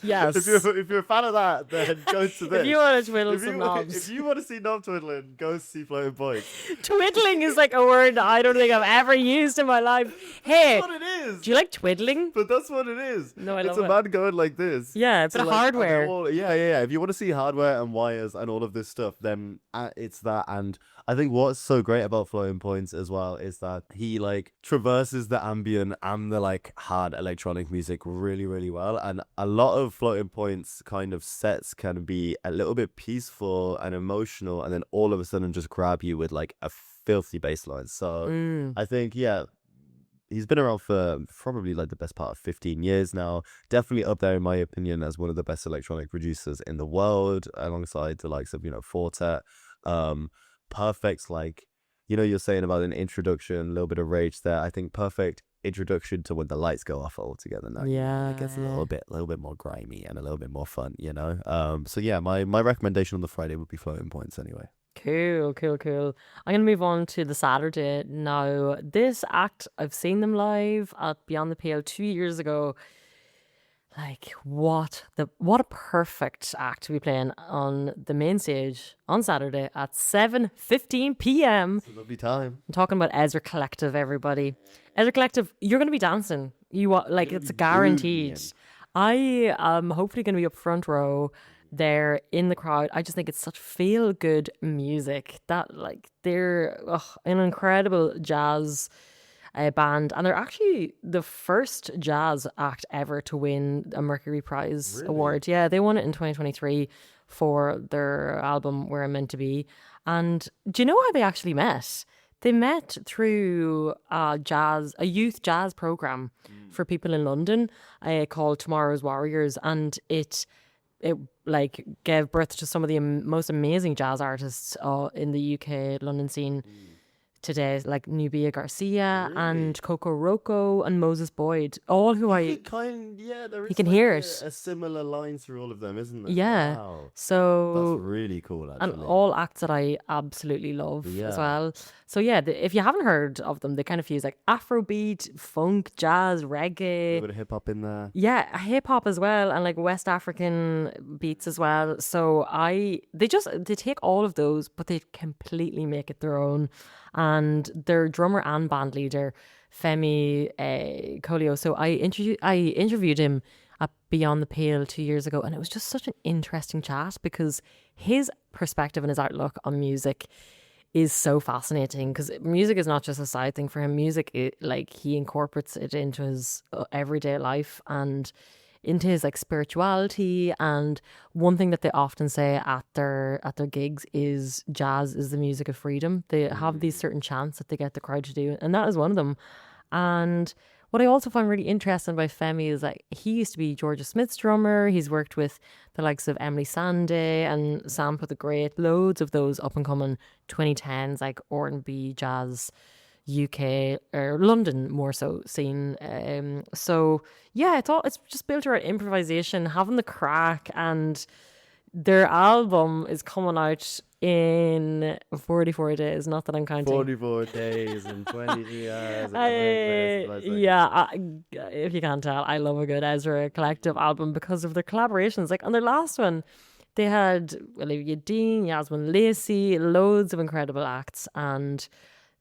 Yes. If you're a fan of that, then go to this. If you want to twiddle If some you knobs. want to see knob twiddling, go see Floating Points. Twiddling is like a word I don't think I've ever used in my life. Hey, That's what it is. do you like twiddling? But that's what it is. No, I it's love a it. man going like this. Yeah, a bit of like, hardware. Yeah. If you want to see hardware and wires and all of this stuff, then it's that. And I think what's so great about Floating Points as well is that he like traverses the ambient and the like hard electronic music really, really well. And a lot of Floating Points kind of sets can be a little bit peaceful and emotional, and then all of a sudden just grab you with like a filthy bass line. So I think, he's been around for probably like the best part of 15 years now. Definitely up there in my opinion as one of the best electronic producers in the world, alongside the likes of Fortet. Perfect, like you're saying about an introduction, a little bit of rage there. I think perfect introduction to when the lights go off altogether. Now it gets a little bit more grimy and a little bit more fun. So yeah, my recommendation on the Friday would be Floating Points anyway. Cool. I'm going to move on to the Saturday. Now, this act, I've seen them live at Beyond the Pale 2 years ago. Like, what a perfect act to be playing on the main stage on Saturday at 7:15 p.m. It's a lovely time. I'm talking about Ezra Collective, everybody. Ezra Collective, you're going to be dancing. It's guaranteed. I am hopefully going to be up front row there in the crowd. I just think it's such feel good music that they're an incredible jazz band, and they're actually the first jazz act ever to win a Mercury Prize award. Yeah, they won it in 2023 for their album Where I'm Meant to Be. And do you know how they actually met? They met through a youth jazz program for people in London called Tomorrow's Warriors, and it gave birth to some of the most amazing jazz artists in the UK London scene today, like Nubia Garcia and Coco Roco and Moses Boyd, all who there is you can hear it. A similar line through all of them, isn't there? Yeah. Wow. So that's really cool, actually. And all acts that I absolutely love as well. So yeah, if you haven't heard of them, they kind of fuse like Afrobeat, funk, jazz, reggae. A bit of hip hop in there. Yeah, hip hop as well, and like West African beats as well. So they take all of those, but they completely make it their own. And their drummer and band leader, Femi Kolio. So I interviewed him at Beyond the Pale 2 years ago, and it was just such an interesting chat because his perspective and his outlook on music is so fascinating, because music is not just a side thing for him. Music, he incorporates it into his everyday life and into his spirituality. And one thing that they often say at their gigs is jazz is the music of freedom. They have these certain chants that they get the crowd to do, and that is one of them. And what I also find really interesting about Femi is he used to be Georgia Smith's drummer. He's worked with the likes of Emily Sandé and Sampa the Great, loads of those up and coming 2010s like R&B, jazz, UK or London more so scene. So yeah, it's just built around improvisation, having the crack, and their album is coming out in 44 days. Not that I'm counting. 44 days and 20 years. If you can't tell, I love a good Ezra Collective album because of their collaborations. Like on their last one, they had Olivia Dean, Yasmin Lacey, loads of incredible acts, and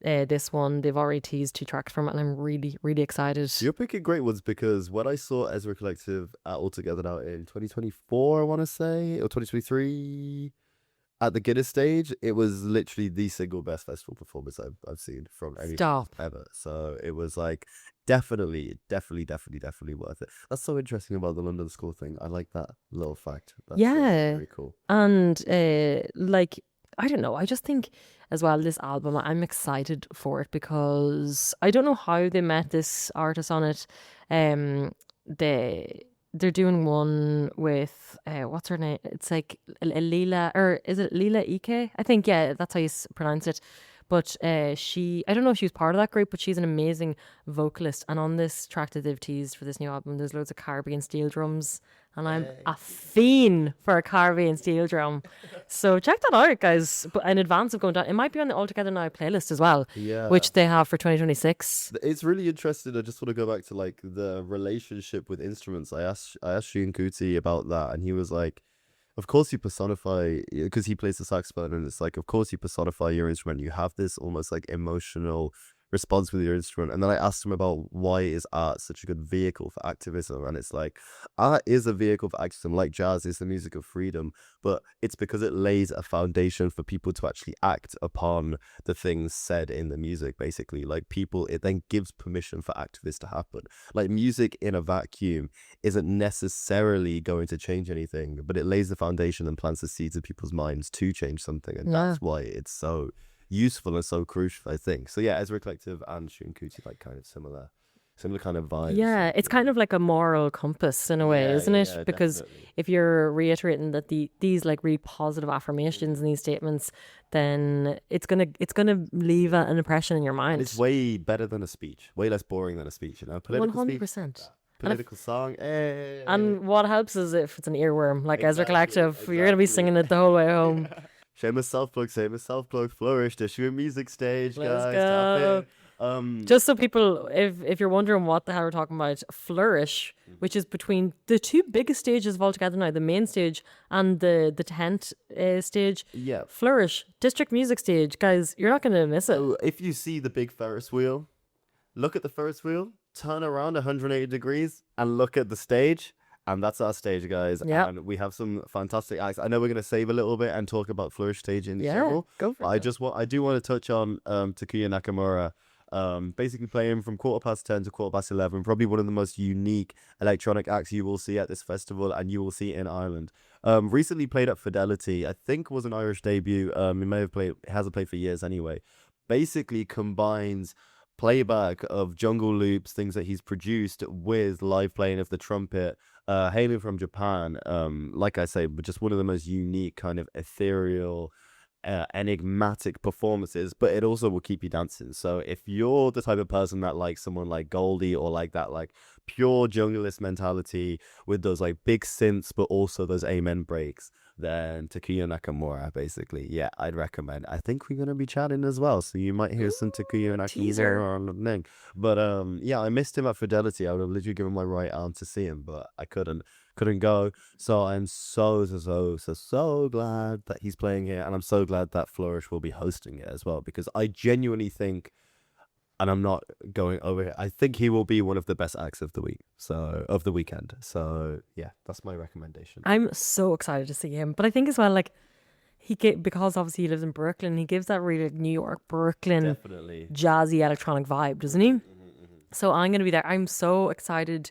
this one they've already teased 2 tracks from it, and I'm really, really excited. You're picking great ones, because when I saw Ezra Collective All Together now in 2024, I want to say, or 2023, at the Guinness stage, it was literally the single best festival performance I've seen from any ever. So it was definitely worth it. That's so interesting about the London School thing. I like that little fact. That's very cool. And I don't know, I just think as well, this album, I'm excited for it because I don't know how they met this artist on it. They're doing one with what's her name? It's like Leela, or is it Leela Ike? I think, yeah, that's how you pronounce it. But I don't know if she was part of that group, but she's an amazing vocalist. And on this track that they've teased for this new album, there's loads of Caribbean steel drums. And I'm a fiend for a Caribbean steel drum. So check that out, guys. But in advance of going down, it might be on the All Together Now playlist as well, which they have for 2026. It's really interesting. I just want to go back to the relationship with instruments. I asked Sheen Kuti about that, and he was like, of course you personify, because he plays the saxophone, and it's of course you personify your instrument. You have this almost emotional response with your instrument. And then I asked him about why is art such a good vehicle for activism, and it's art is a vehicle for activism, like jazz is the music of freedom, but it's because it lays a foundation for people to actually act upon the things said in the music. Basically, it then gives permission for activists to happen. Music in a vacuum isn't necessarily going to change anything, but it lays the foundation and plants the seeds in people's minds to change something, and that's why it's so useful and so crucial, I think. So yeah, Ezra Collective and Shun Kuti, like kind of similar kind of vibes. Yeah, it's kind of like a moral compass in a way, isn't it? Yeah, Because definitely. if you're reiterating that these like really positive affirmations and these statements, then it's gonna leave an impression in your And it's mind. way better than a speech, way less boring than a speech, you know. Political speech, 100%. political song, And what helps is if it's an earworm, like Ezra Exactly, Collective, you're gonna be singing it the whole way home. shameless self plug, Flourish, the Shun Music Stage, Let's guys, go. tap in. Just so people, if you're wondering what the hell we're talking about, Flourish, which is between the two biggest stages of All Together Now, the main stage and the tent stage. Yeah. Flourish, District Music Stage, guys, you're not gonna miss it. So if you see the big Ferris wheel, look at the Ferris wheel, turn around 180 degrees, and look at the stage. And that's our stage, guys. Yep. And we have some fantastic acts. I know we're going to save a little bit and talk about Flourish stage in Yeah, general. go for I it. I do want to touch on Takuya Nakamura. Basically playing from 10:15 to 11:15. Probably one of the most unique electronic acts you will see at this festival, and you will see in Ireland. Recently played at Fidelity. I think was an Irish debut. He hasn't played for years anyway. Basically combines playback of jungle loops, things that he's produced, with live playing of the trumpet, hailing from Japan. Like I say, but just one of the most unique kind of ethereal, enigmatic performances, but it also will keep you dancing. So if you're the type of person that likes someone like Goldie, or like that like pure junglist mentality with those like big synths but also those amen breaks, then Takuya Nakamura, basically, yeah, I'd recommend. I think we're gonna be chatting as well, so you might hear some Takuya teaser. Nakamura on the thing. But yeah, I missed him at Fidelity. I would have literally given my right arm to see him, but I couldn't go. So I'm so glad that he's playing here, and I'm so glad that Flourish will be hosting it as well, because I genuinely think, and I'm not going over here, I think he will be one of the best acts of the weekend. So yeah, that's my recommendation. I'm so excited to see him. But I think as well, like, because obviously he lives in Brooklyn, he gives that really New York, Brooklyn, Definitely. jazzy electronic vibe, doesn't he? So I'm going to be there. I'm so excited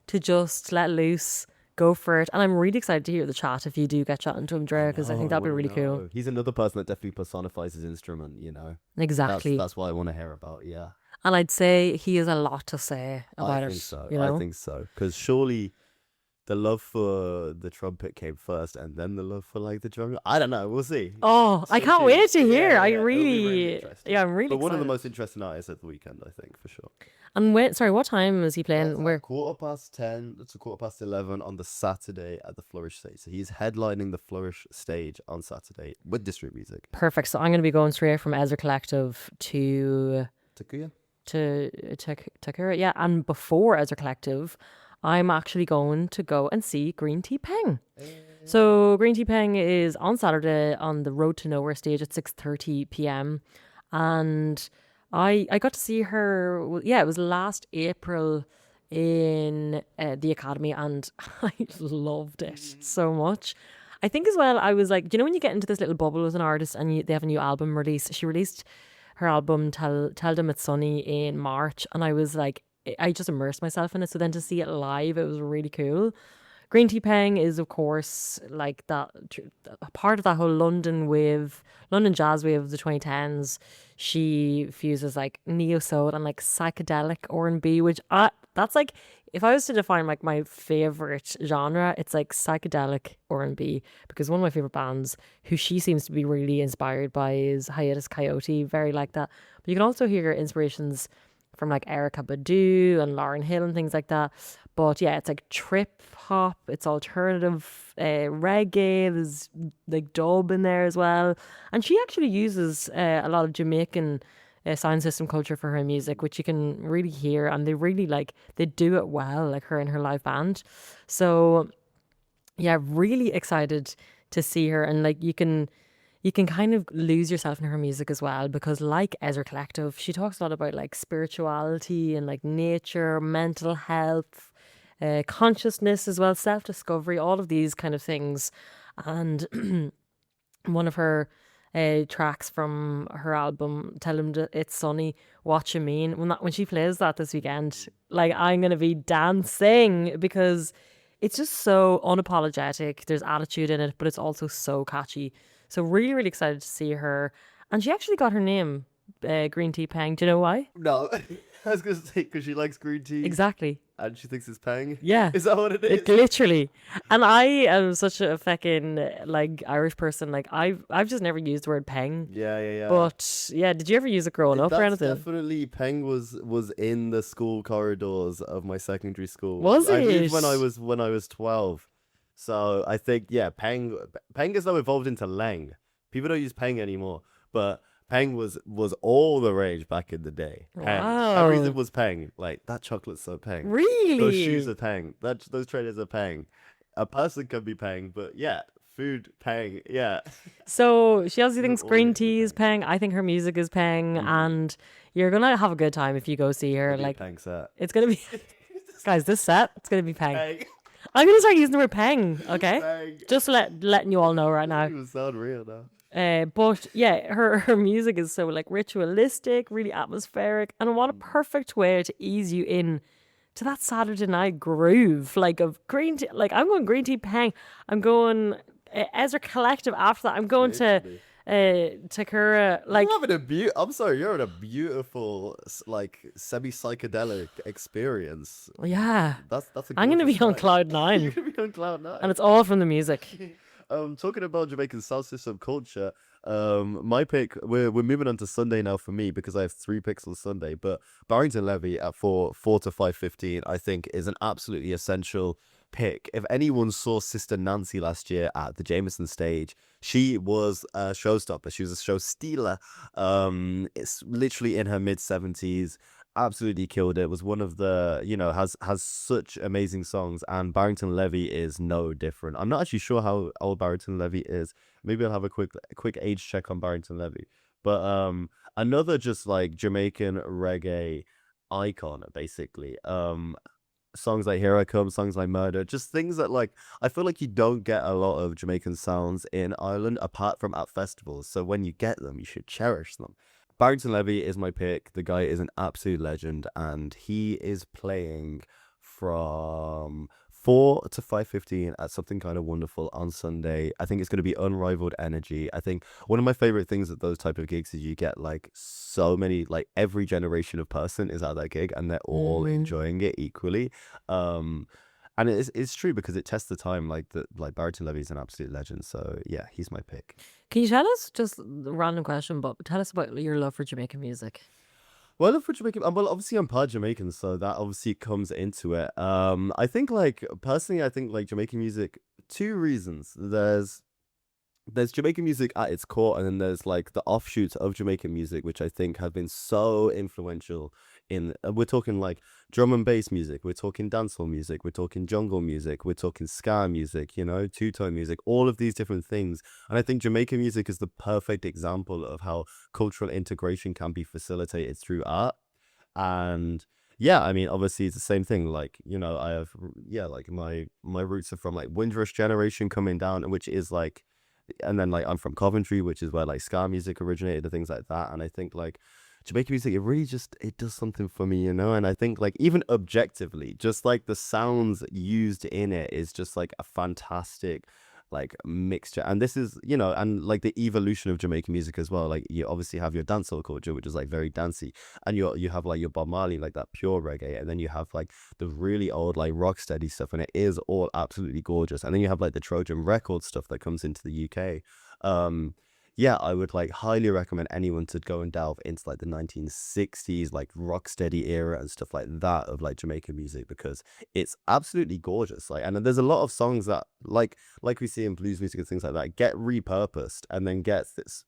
to just let loose, go for it. And I'm really excited to hear the chat if you do get chatting to him, Dre, because I think that'd be really cool. He's another person that definitely personifies his instrument, you know. Exactly. That's what I want to hear about, yeah. And I'd say he has a lot to say about I it. think so. You know? I think so. Because surely the love for the trumpet came first, and then the love for like the drum. I don't know. We'll see. Oh, I So can't cute. wait to hear. Yeah, I it'll be really, interesting. yeah, I'm really But one of the excited. most interesting artists at the weekend, I think, for sure. And what time is he playing? Where? 10:15. It's 11:15 on the Saturday at the Flourish stage. So he's headlining the Flourish stage on Saturday with District Music. Perfect. So I'm going to be going straight from Ezra Collective to Takuya? Takura. Yeah, and before Ezra Collective, I'm actually going to go and see Green Tea Peng. So Green Tea Peng is on Saturday on the Road to Nowhere stage at 6:30 p.m. And I got to see her. Yeah, it was last April in the Academy, and I loved it so much. I think as well, I was like, you know, when you get into this little bubble with an artist and they have a new album release, she released her album Tell Them It's Sunny in March, and I was like, I just immersed myself in it. So then to see it live, it was really cool. Green Tea Peng is, of course, like that a part of that whole London jazz wave of the 2010s. She fuses like neo soul and like psychedelic R&B, which that's like, if I was to define like my favorite genre, it's like psychedelic R&B, because one of my favorite bands who she seems to be really inspired by is Hiatus Coyote, very like that. But you can also hear inspirations from like Erykah Badu and Lauryn Hill and things like that. But yeah, it's like trip hop, it's alternative reggae, there's like dub in there as well. And she actually uses a lot of Jamaican sound system culture for her music, which you can really hear, and they really they do it well, like her and her live band. So yeah, really excited to see her, and like you can kind of lose yourself in her music as well, because like Ezra Collective, she talks a lot about like spirituality and like nature, mental health, consciousness as well, self-discovery, all of these kind of things. And one of her tracks from her album, Tell Them It's Sunny, What You Mean, when she plays that this weekend, like I'm going to be dancing, because it's just so unapologetic. There's attitude in it, but it's also so catchy. So really, really excited to see her. And she actually got her name, Green Tea Peng. Do you know why? No, I was gonna say because she likes green tea Exactly. and she thinks it's peng. Yeah. Is that what it is? It literally. And I am such a fucking like Irish person. Like I've just never used the word peng. Yeah. But yeah, did you ever use it growing up or That's anything? definitely peng was in the school corridors of my secondary school. Was I moved it? when I was 12. So I think peng is now evolved into leng. People don't use peng anymore, but peng was all the rage back in the day. Peng. Wow. Everything was peng. Like that chocolate's so peng. Really? Those shoes are peng. Those trainers are peng. A person can be peng, but yeah, food peng. Yeah. So she obviously thinks all green get the tea is peng. I think her music is peng, and you're gonna have a good time if you go see her. Maybe a Like peng set. it's gonna be, guys. This set, it's gonna be peng. Peng. I'm gonna start using the word peng. Okay, Peng. just letting you all know right now. You sound real now. But yeah, her music is so like ritualistic, really atmospheric, and what a perfect way to ease you in to that Saturday night groove, like of green tea. Like I'm going green tea peng. I'm going Ezra Collective after that. I'm going to Takura. Like You're having I'm sorry, you're having a beautiful like semi-psychedelic experience. yeah, That's a I'm gonna be gorgeous on night. cloud You're nine, gonna be on cloud nine. and it's all from the music. Talking about Jamaican sound system culture, my pick, we're moving on to Sunday now for me because I have 3 picks on Sunday, but Barrington Levy at 4 to 5:15 I think is an absolutely essential pick. If anyone saw Sister Nancy last year at the Jameson stage, she was a showstopper. She was a show stealer. It's literally in her mid-70s. Absolutely killed it. Was one of the, has such amazing songs, and Barrington Levy is no different. I'm not actually sure how old Barrington Levy is. Maybe I'll have a quick age check on Barrington Levy. But another just like Jamaican reggae icon, basically. Songs like Here I Come, songs like Murder, just things that like I feel like you don't get a lot of Jamaican sounds in Ireland apart from at festivals. So when you get them, you should cherish them. Barrington Levy is my pick. The guy is an absolute legend, and he is playing from 4 to 5:15 at Something Kind of Wonderful on Sunday. I think it's going to be unrivaled energy. I think one of my favorite things at those type of gigs is you get like so many, like every generation of person is at that gig and they're all enjoying it equally. And it's true because it tests the time. Like Barrington Levy is an absolute legend. So yeah, he's my pick. Can you tell us, just a random question, but tell us about your love for Jamaican music? Well, I love for Jamaican. Well, obviously I'm part Jamaican, so that obviously comes into it. I think like personally, I think like Jamaican music. 2 reasons. There's Jamaican music at its core, and then there's like the offshoots of Jamaican music, which I think have been so influential in. We're talking like drum and bass music, we're talking dancehall music, we're talking jungle music, we're talking ska music, two-tone music, all of these different things. And I think Jamaican music is the perfect example of how cultural integration can be facilitated through art. And yeah, I mean, obviously it's the same thing. Like, I have, like my roots are from like Windrush generation coming down, which is like, and then like I'm from Coventry, which is where like ska music originated and things like that. And I think like Jamaican music, it does something for me, and I think like even objectively, just like the sounds used in it is just like a fantastic like mixture. And this is, and like the evolution of Jamaican music as well. Like you obviously have your dancehall culture, which is like very dancey, and you have like your Bob Marley, like that pure reggae, and then you have like the really old like rock steady stuff, and it is all absolutely gorgeous. And then you have like the Trojan record stuff that comes into the UK. Yeah, I would like highly recommend anyone to go and delve into like the 1960s like rocksteady era and stuff like that of like Jamaican music, because it's absolutely gorgeous. Like, and there's a lot of songs that like we see in blues music and things like that get repurposed and then gets this,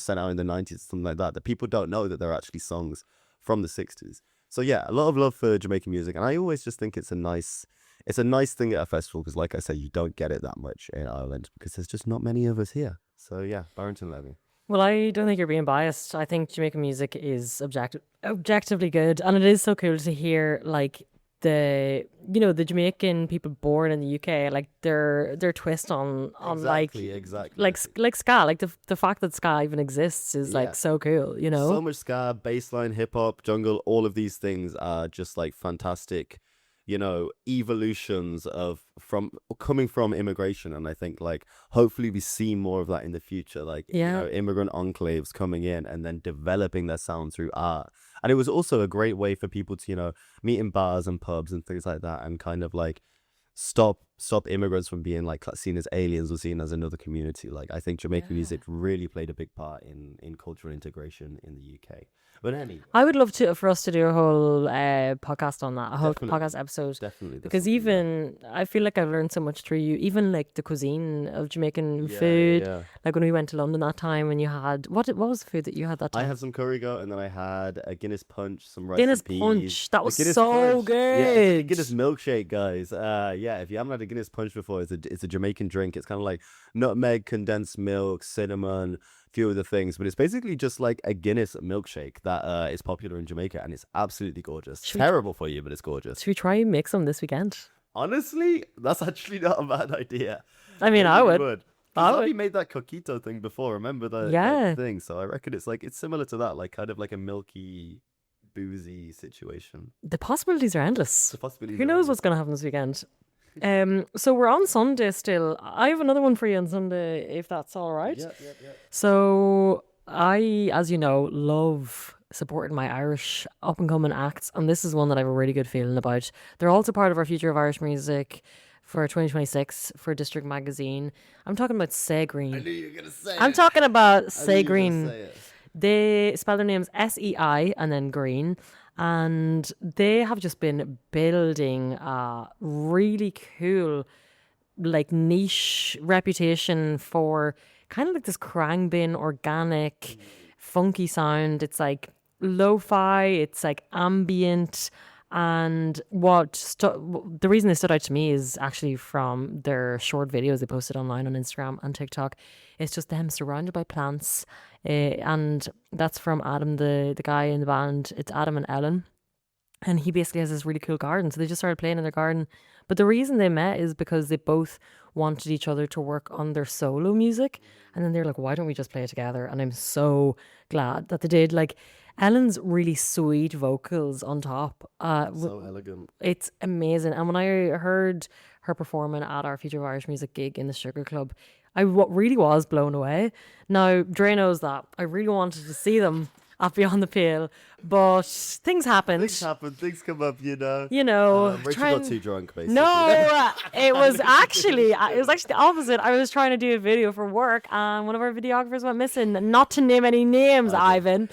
sent out in the 90s, something like that people don't know that they're actually songs from the 60s. So yeah, a lot of love for Jamaican music, and I always just think it's a nice thing at a festival, because like I said, you don't get it that much in Ireland because there's just not many of us here. So yeah, Barrington Levy. Well, I don't think you're being biased. I think Jamaican music is objectively good, and it is so cool to hear like the Jamaican people born in the UK, like their twist on Exactly. like ska, like the fact that ska even exists is like so cool, So much ska, bassline, hip hop, jungle, all of these things are just like fantastic. evolutions of from coming from immigration. And I think like hopefully we see more of that in the future, like Yeah. immigrant enclaves coming in and then developing their sound through art. And it was also a great way for people to meet in bars and pubs and things like that, and kind of like stop immigrants from being like seen as aliens or seen as another community. Like I think Jamaican music really played a big part in cultural integration in the UK. But anyway, I would love for us to do a whole podcast on that, a whole Definitely. podcast episode. definitely Because even I feel like I've learned so much through you, even like the cuisine of Jamaican Yeah, food. yeah. Like when we went to London that time, and you had what was the food that you had that I time? had some curry goat, and then I had a Guinness punch, some rice Guinness and peas. punch. That The was Guinness so punch. Yeah, it's a good. Guinness milkshake, guys. Yeah, if you haven't had a Guinness punch before, it's a Jamaican drink. It's kind of like nutmeg, condensed milk, cinnamon, a few other things, but it's basically just like a Guinness milkshake that is popular in Jamaica, and it's absolutely gorgeous. Should we- Terrible for you, but it's gorgeous. Should we try and make some this weekend? Honestly, that's actually not a bad idea. I mean, I would. I would. We made that coquito thing before. Remember the Yeah. thing? So I reckon it's similar to that, like kind of like a milky, boozy situation. The possibilities are endless. The possibilities Who are knows endless. what's going to happen this weekend? So we're on Sunday still. I have another one for you on Sunday, if that's all right. Yeah. So I, as you know, love supporting my Irish up and coming acts, and this is one that I have a really good feeling about. They're also part of our Future of Irish Music for 2026 for District Magazine. I'm talking about Say Green. I knew you were gonna say I'm it. talking about I knew Say you were gonna Green. say it. They spell their names SEI and then Green. And they have just been building a really cool, like niche reputation for kind of like this Krangbin organic, funky sound. It's like lo-fi, it's like ambient. And the reason they stood out to me is actually from their short videos they posted online on Instagram and TikTok. It's just them surrounded by plants, and that's from Adam, the guy in the band. It's Adam and Ellen, and he basically has this really cool garden. So they just started playing in their garden. But the reason they met is because they both wanted each other to work on their solo music, and then they're like, "Why don't we just play it together?" And I'm so glad that they did. Like Ellen's really sweet vocals on top. So elegant. It's amazing. And when I heard her performing at our Future of Irish Music gig in the Sugar Club, I really was blown away. Now, Dre knows that. I really wanted to see them at Beyond the Pale, but things happened. Things happen. Things come up. You know, Rachel got too drunk, basically. no, it was actually the opposite. I was trying to do a video for work, and one of our videographers went missing. Not to name any names, Ivan,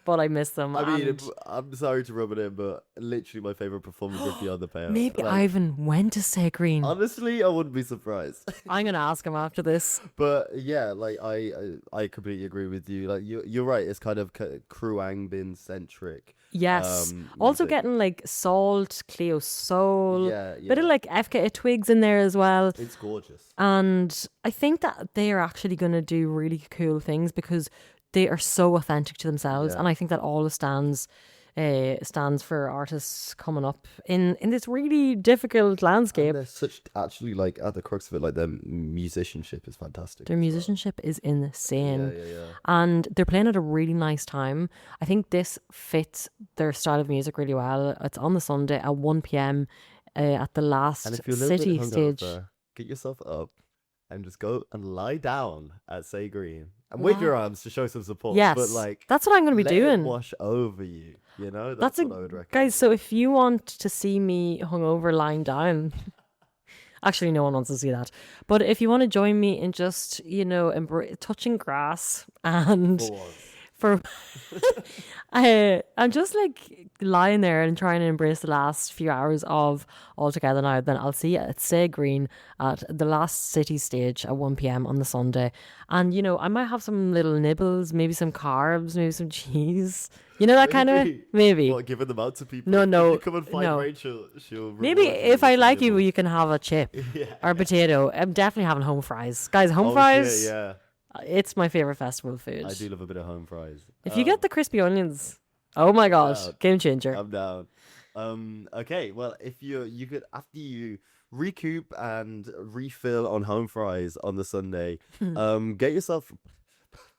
but I missed them. I mean, and I'm sorry to rub it in, but literally my favorite performance of Beyond the Pale. maybe Like, Ivan went to Say Green. honestly, I wouldn't be surprised. I'm gonna ask him after this. But yeah, like I completely agree with you. Like you're right. It's kind of Kruangbin centric. Yes. Also music. getting like Salt, Cleo Soul, Yeah, bit of like FKA Twigs in there as well. It's gorgeous. And I think that they are actually going to do really cool things because they are so authentic to themselves. Yeah. And I think that always stands for artists coming up in this really difficult landscape. They're such actually like at the crux of it, like their musicianship is fantastic. Their musicianship is insane. Yeah. And they're playing at a really nice time. I think this fits their style of music really well. It's on the Sunday at 1 p.m. At the last And if you're a little city bit stage. hungover, get yourself up and just go and lie down at Say Green and wave your arms to show some support. Yes, but like that's what I'm going to be let it doing. wash over you. You know, That's what I would recommend. Guys, so if you want to see me hungover lying down, actually no one wants to see that. But if you want to join me in just, touching grass and for I'm just like lying there and trying to embrace the last few hours of All Together Now, then I'll see you at Say Green at the last city stage at 1 p.m. on the Sunday. And I might have some little nibbles, maybe some carbs, maybe some cheese. You know that kind of maybe. What, giving them out to people? No, If you come and find no. Rachel, she'll Maybe reward you if I with like you, nibbles. you can have a chip Yeah. or a potato. I'm definitely having home fries. Guys, home Oh, fries, shit, yeah. it's my favorite festival food. I do love a bit of home fries. If you get the crispy onions, oh my gosh, game changer. I'm down. Okay, well, if you could, after you recoup and refill on home fries on the Sunday, get yourself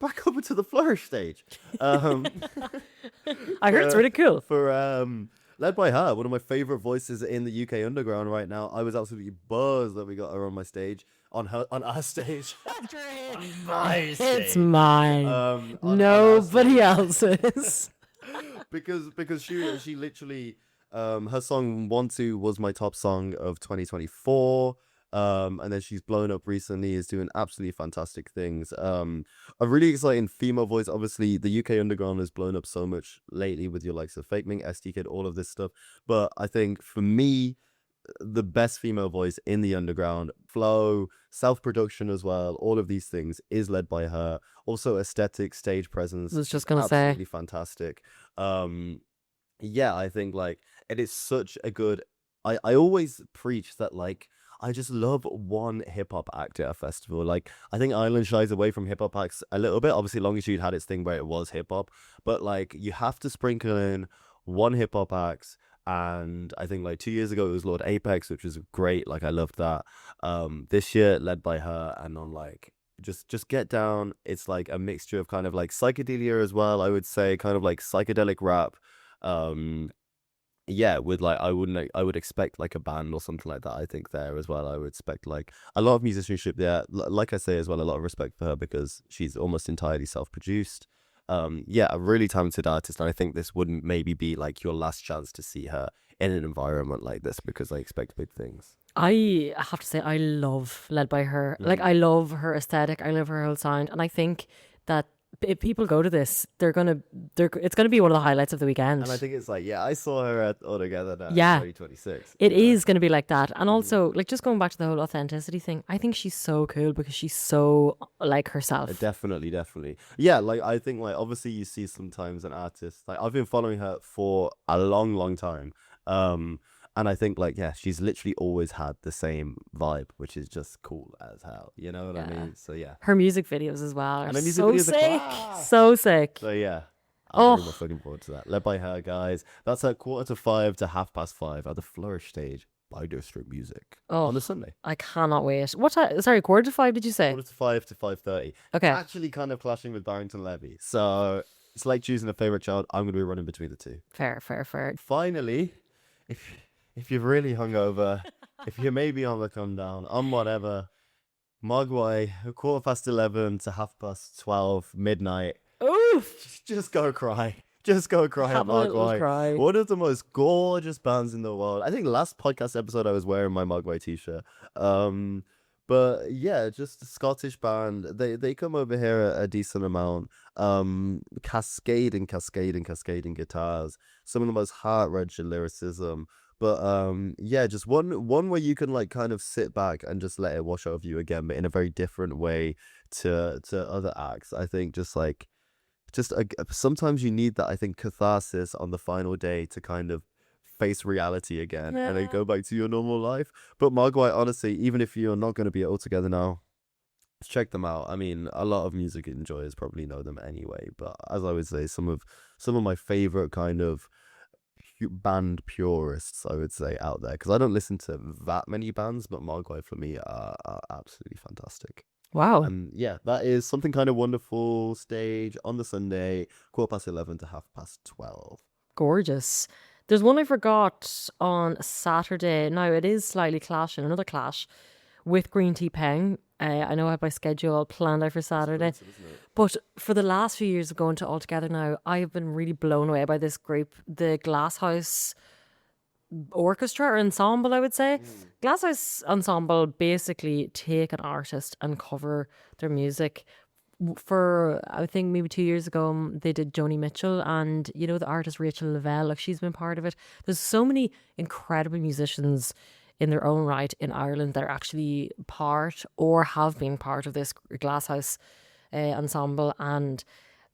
back over to the Flourish stage. I heard it's really cool. For Led by her, one of my favorite voices in the UK underground right now. I was absolutely buzzed that we got her on my stage, on our stage. On my It's stage. mine. On Nobody our stage. else's. because she literally her song "Want To" was my top song of 2024. And then she's blown up recently, is doing absolutely fantastic things. A really exciting female voice. Obviously, the UK underground has blown up so much lately with your likes of Fake Mink, SD Kid, all of this stuff. But I think for me, the best female voice in the underground, flow, self-production as well, all of these things is led by her. Also aesthetic, stage presence, I was just gonna say. absolutely fantastic. Yeah, I think like it is such a good. I always preach that like I just love one hip hop act at a festival. Like I think Ireland shies away from hip hop acts a little bit. Obviously, Longitude had its thing where it was hip hop, but like you have to sprinkle in one hip hop act. And I think like 2 years ago it was Lord Apex, which was great. Like I loved that. This year led by her, and on like just Get Down. It's like a mixture of kind of like psychedelia as well. I would say kind of like psychedelic rap. Um, yeah, with like I would expect like a band or something like that. I think there as well. I would expect like a lot of musicianship there. Like I say as well, a lot of respect for her because she's almost entirely self-produced. Yeah, a really talented artist, and I think this wouldn't maybe be like your last chance to see her in an environment like this because I expect big things. I have to say, I love Led by Her. Like, I love her aesthetic. I love her whole sound, and I think that if people go to this, it's gonna be one of the highlights of the weekend. And I think it's like, yeah, I saw her at All Together now, Yeah. 2026. It is going to be like that. And also, like, just going back to the whole authenticity thing, I think she's so cool because she's so like herself. Definitely. Yeah, like I think like obviously you see sometimes an artist like I've been following her for a long time. And I think like yeah, she's literally always had the same vibe, which is just cool as hell. You know what I Yeah. mean? So yeah. Her music videos as well are And her music so videos are sick. class. So sick. So yeah. Oh. I'm very much looking forward to that. Led by her, guys. That's at 4:45 to 5:30 at the Flourish stage by District Music Oh, on the Sunday. I cannot wait. What time? Sorry, 4:45 did you say? 4:45 to 5:30. Okay. Actually kind of clashing with Barrington Levy. So it's like choosing a favorite child. I'm going to be running between the two. Fair. Finally, if you're really hungover, if you're maybe on the come down, on whatever, Mogwai, 11:15 to 12:30, midnight. Oof. Just go cry. Just go cry at Have a little Mogwai. cry. One of the most gorgeous bands in the world. I think last podcast episode I was wearing my Mogwai t-shirt. But yeah, just a Scottish band. They come over here a decent amount. Cascading guitars. Some of the most heart-wrenching lyricism. But yeah, just one where you can like kind of sit back and just let it wash over you again, but in a very different way to other acts. I think sometimes you need that, I think, catharsis on the final day to kind of face reality again and then Yeah. go back to your normal life. But Mogwai, honestly, even if you're not going to be all together now, check them out. I mean, a lot of music enjoyers probably know them anyway, but as I would say, some of my favorite kind of band purists, I would say, out there, because I don't listen to that many bands, but Mogwai for me are absolutely fantastic. Wow. And yeah, that is Something Kind of Wonderful stage on the Sunday, 11:15 to 12:30. Gorgeous. There's one I forgot on Saturday. Now, it is slightly clashing, another clash with Green Tea Peng. I know I have my schedule planned out for Saturday. But for the last few years of going to All Together now, I have been really blown away by this group, the Glasshouse Orchestra or Ensemble, I would say. Glasshouse Ensemble basically take an artist and cover their music. For I think maybe 2 years ago, they did Joni Mitchell, and you know the artist Rachel Lavelle, like she's been part of it. There's so many incredible musicians in their own right in Ireland that are actually part or have been part of this Glasshouse ensemble, and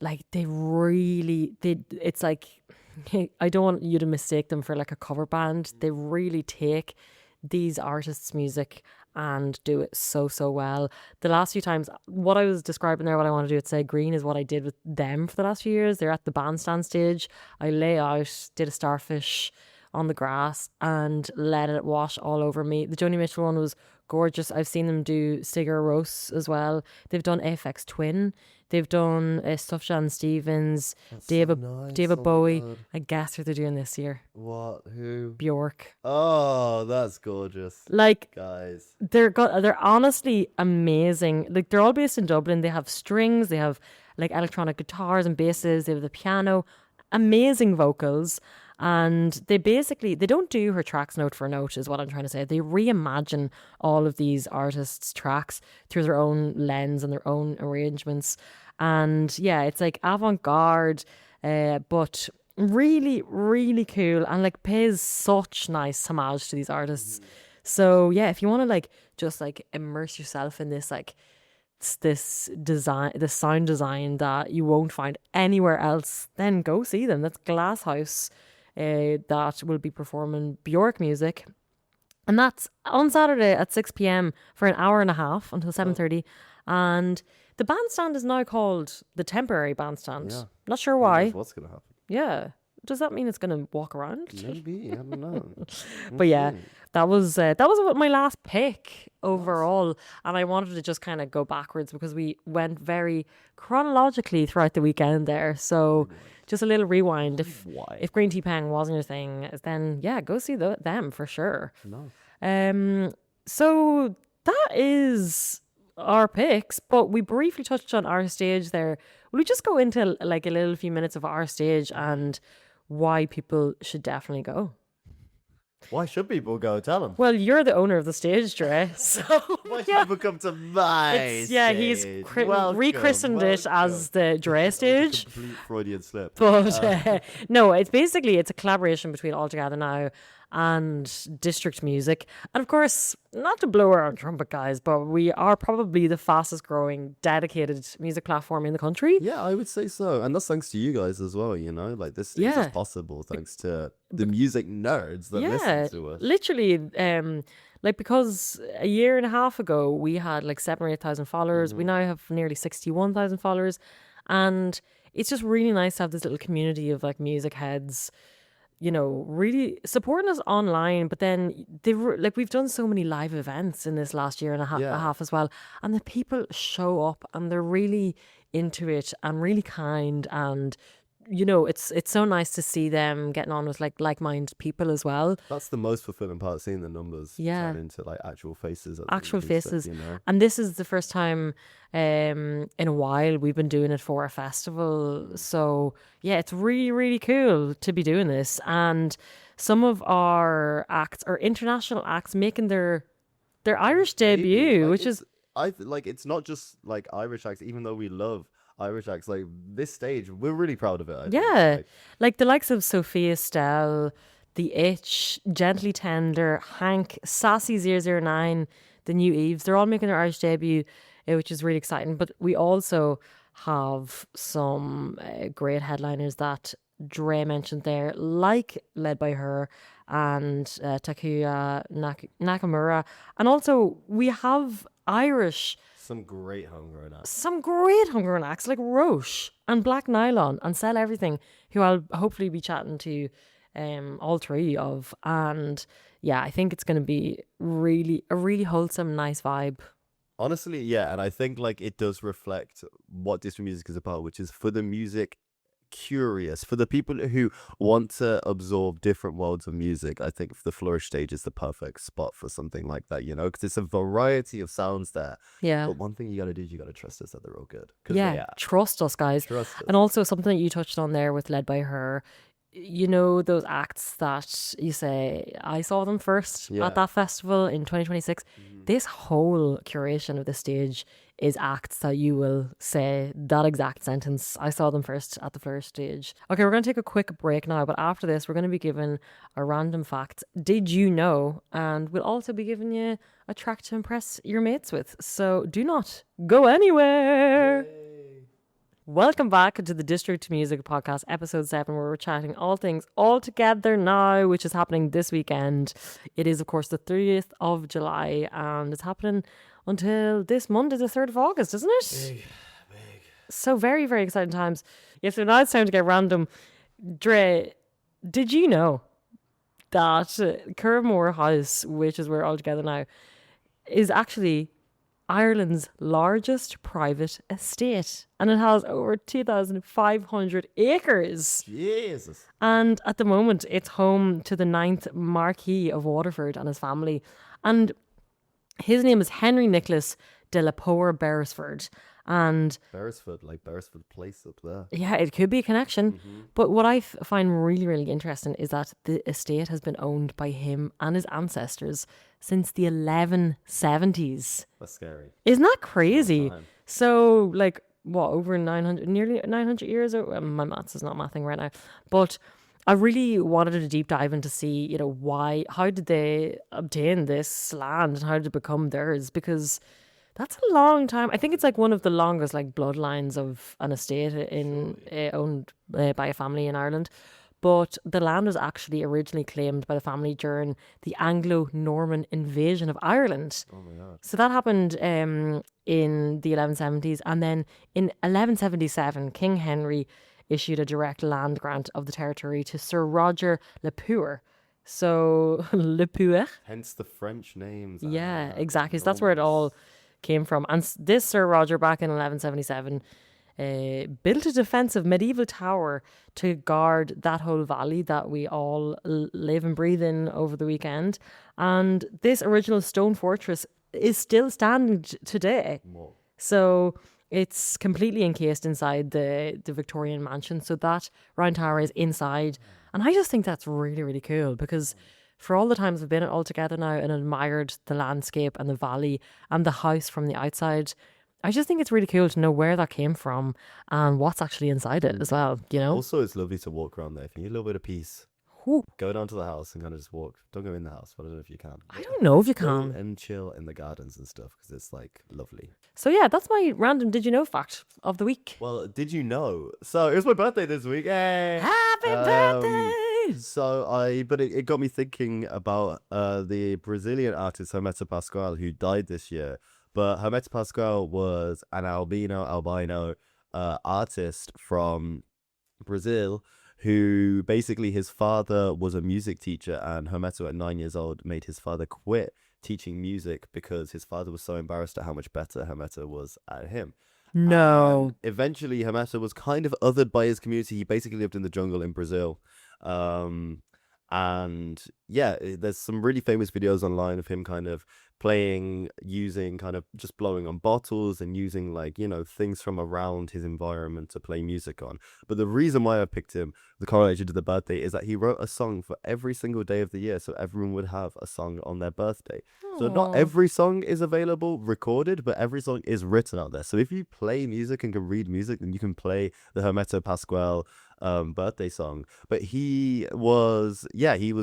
like it's like I don't want you to mistake them for like a cover band. They really take these artists' music and do it so well. The last few times, what I was describing there, what I want to do at Say Green is what I did with them for the last few years. They're at the bandstand stage. I lay out, did a Starfish on the grass and let it wash all over me. The Joni Mitchell one was gorgeous. I've seen them do Sigur Rós as well. They've done Aphex Twin. They've done Sufjan Stevens, David Bowie. I guess who they're doing this year. What? Who? Bjork. Oh, that's gorgeous. Like, Guys. they're honestly amazing. Like, they're all based in Dublin. They have strings, they have like electronic guitars and basses, they have the piano, amazing vocals. And they don't do her tracks note for note, is what I'm trying to say. They reimagine all of these artists' tracks through their own lens and their own arrangements. And yeah, it's like avant-garde, but really, really cool, and like pays such nice homage to these artists. So yeah, if you want to like just like immerse yourself in this like this sound design that you won't find anywhere else, then go see them. That's Glasshouse. That will be performing Bjork music, and that's on Saturday at 6 p.m. for an hour and a half until 7:30. And the bandstand is now called the Temporary Bandstand. Yeah. Not sure why. What's going to happen? Yeah. Does that mean it's going to walk around? Maybe. I don't know. But yeah, that was my last pick overall, and I wanted to just kind of go backwards because we went very chronologically throughout the weekend there. So just a little rewind. If Green Tea Peng wasn't your thing, then yeah, go see them for sure. No. So that is our picks, but we briefly touched on Our Stage there. Will we just go into like a little few minutes of Our Stage and why people should definitely go? Why should people go? Tell them. Well, you're the owner of the stage, Dre. So Why should people come to my yeah, he's stage? rechristened it as the Dre stage. Complete Freudian slip. But no, it's a collaboration between All Together Now and District Music. And of course, not to blow our own trumpet, guys, but we are probably the fastest growing dedicated music platform in the country. Yeah, I would say so. And that's thanks to you guys as well, you know? Like, this is possible thanks to the music nerds that listen to us. Literally, like, because a year and a half ago, we had like 7,000 or 8,000 followers. We now have nearly 61,000 followers. And it's just really nice to have this little community of like music heads, you know, really supporting us online. But then we've done so many live events in this last year and a half as well, and the people show up and they're really into it and really kind, and you know, it's so nice to see them getting on with like-minded people as well. That's the most fulfilling part, seeing the numbers turn into like actual faces. You know? And this is the first time in a while we've been doing it for a festival. So yeah, it's really, really cool to be doing this. And some of our acts are international acts making their Irish debut, like, which is it's not just like Irish acts, even though we love Irish acts, like this stage, we're really proud of it. I think. Like the likes of Sophia Stell, The Itch, Gently Tender, Hank, Sassy 009, The New Eves, they're all making their Irish debut, which is really exciting. But we also have some great headliners that Dre mentioned there, like Led by Her and Takuya Nakamura. And also we have Irish. Some great homegrown acts. Like Roche and Black Nylon and Sell Everything, who I'll hopefully be chatting to all three of. And yeah, I think it's going to be a really wholesome, nice vibe. Honestly, yeah. And I think like it does reflect what District Music is about, which is for the music curious, for the people who want to absorb different worlds of music. I think the Flourish stage is the perfect spot for something like that, you know, because it's a variety of sounds there. Yeah. But one thing you got to do is you got to trust us that they're all good. Yeah, trust us, guys. Trust us. And also something that you touched on there with Led by Her, you know, those acts that you say, I saw them first at that festival in 2026. This whole curation of the stage is acts that you will say that exact sentence. I saw them first at the Flourish stage. Okay, we're going to take a quick break now, but after this, we're going to be given a random fact. Did you know? And we'll also be giving you a track to impress your mates with. So do not go anywhere. Yay. Welcome back to the District Music Podcast, episode 7, where we're chatting all things All Together Now, which is happening this weekend. It is, of course, the 30th of July, and it's happening until this Monday, the 3rd of August, isn't it? Big. So very, very exciting times. Yeah, so now it's time to get random. Dre, did you know that Curramore House, which is where All Together Now, is actually Ireland's largest private estate, and it has over 2,500 acres. Jesus. And at the moment, it's home to the 9th Marquis of Waterford and his family. And his name is Henry Nicholas de la Poer Beresford. And Beresford, like Beresford Place up there. yeah, it could be a connection. But what I find really, really interesting is that the estate has been owned by him and his ancestors since the 1170s. That's scary. Isn't that crazy? time. So, like, what, over 900, nearly 900 years? My maths is not mathing right now. But I really wanted to deep dive into see, you know, how did they obtain this land and how did it become theirs? Because that's a long time. I think it's like one of the longest like bloodlines of an estate owned by a family in Ireland. But the land was actually originally claimed by the family during the Anglo-Norman invasion of Ireland. Oh my God. So that happened in the 1170s. And then in 1177, King Henry issued a direct land grant of the territory to Sir Roger Le Poer. So, Le Poer? Hence the French names. Yeah, Ah, exactly. So that's where it all came from. And this Sir Roger back in 1177 built a defensive medieval tower to guard that whole valley that we all live and breathe in over the weekend. And this original stone fortress is still standing today. Whoa. So it's completely encased inside the Victorian mansion. So that round tower is inside. And I just think that's really, really cool because for all the times I've been all together now and admired the landscape and the valley and the house from the outside, I just think it's really cool to know where that came from and what's actually inside it as well, you know? Also, it's lovely to walk around there. If you need a little bit of peace, Whew. go down to the house and kind of just walk. Don't go in the house, but I don't know if you can. I don't know if you Go can. and chill in the gardens and stuff because it's like lovely. So yeah, that's my random did you know fact of the week. Well, did you know? So it was my birthday this week. Hey! Happy birthday! But it got me thinking about the Brazilian artist Hermeto Pascoal who died this year. But Hermeto Pascoal was an albino artist from Brazil who basically his father was a music teacher, and Hermeto at 9 years old made his father quit teaching music because his father was so embarrassed at how much better Hermeto was at him. No. Eventually, Hermeto was kind of othered by his community. He basically lived in the jungle in Brazil. And yeah, there's some really famous videos online of him kind of using kind of just blowing on bottles and using like, you know, things from around his environment to play music on. But the reason why I picked him, the correlation to the birthday, is that he wrote a song for every single day of the year. So everyone would have a song on their birthday. So not Aw. every song is available recorded, but every song is written out there. So if you play music and can read music, then you can play the Hermeto Pascoal birthday song. But he was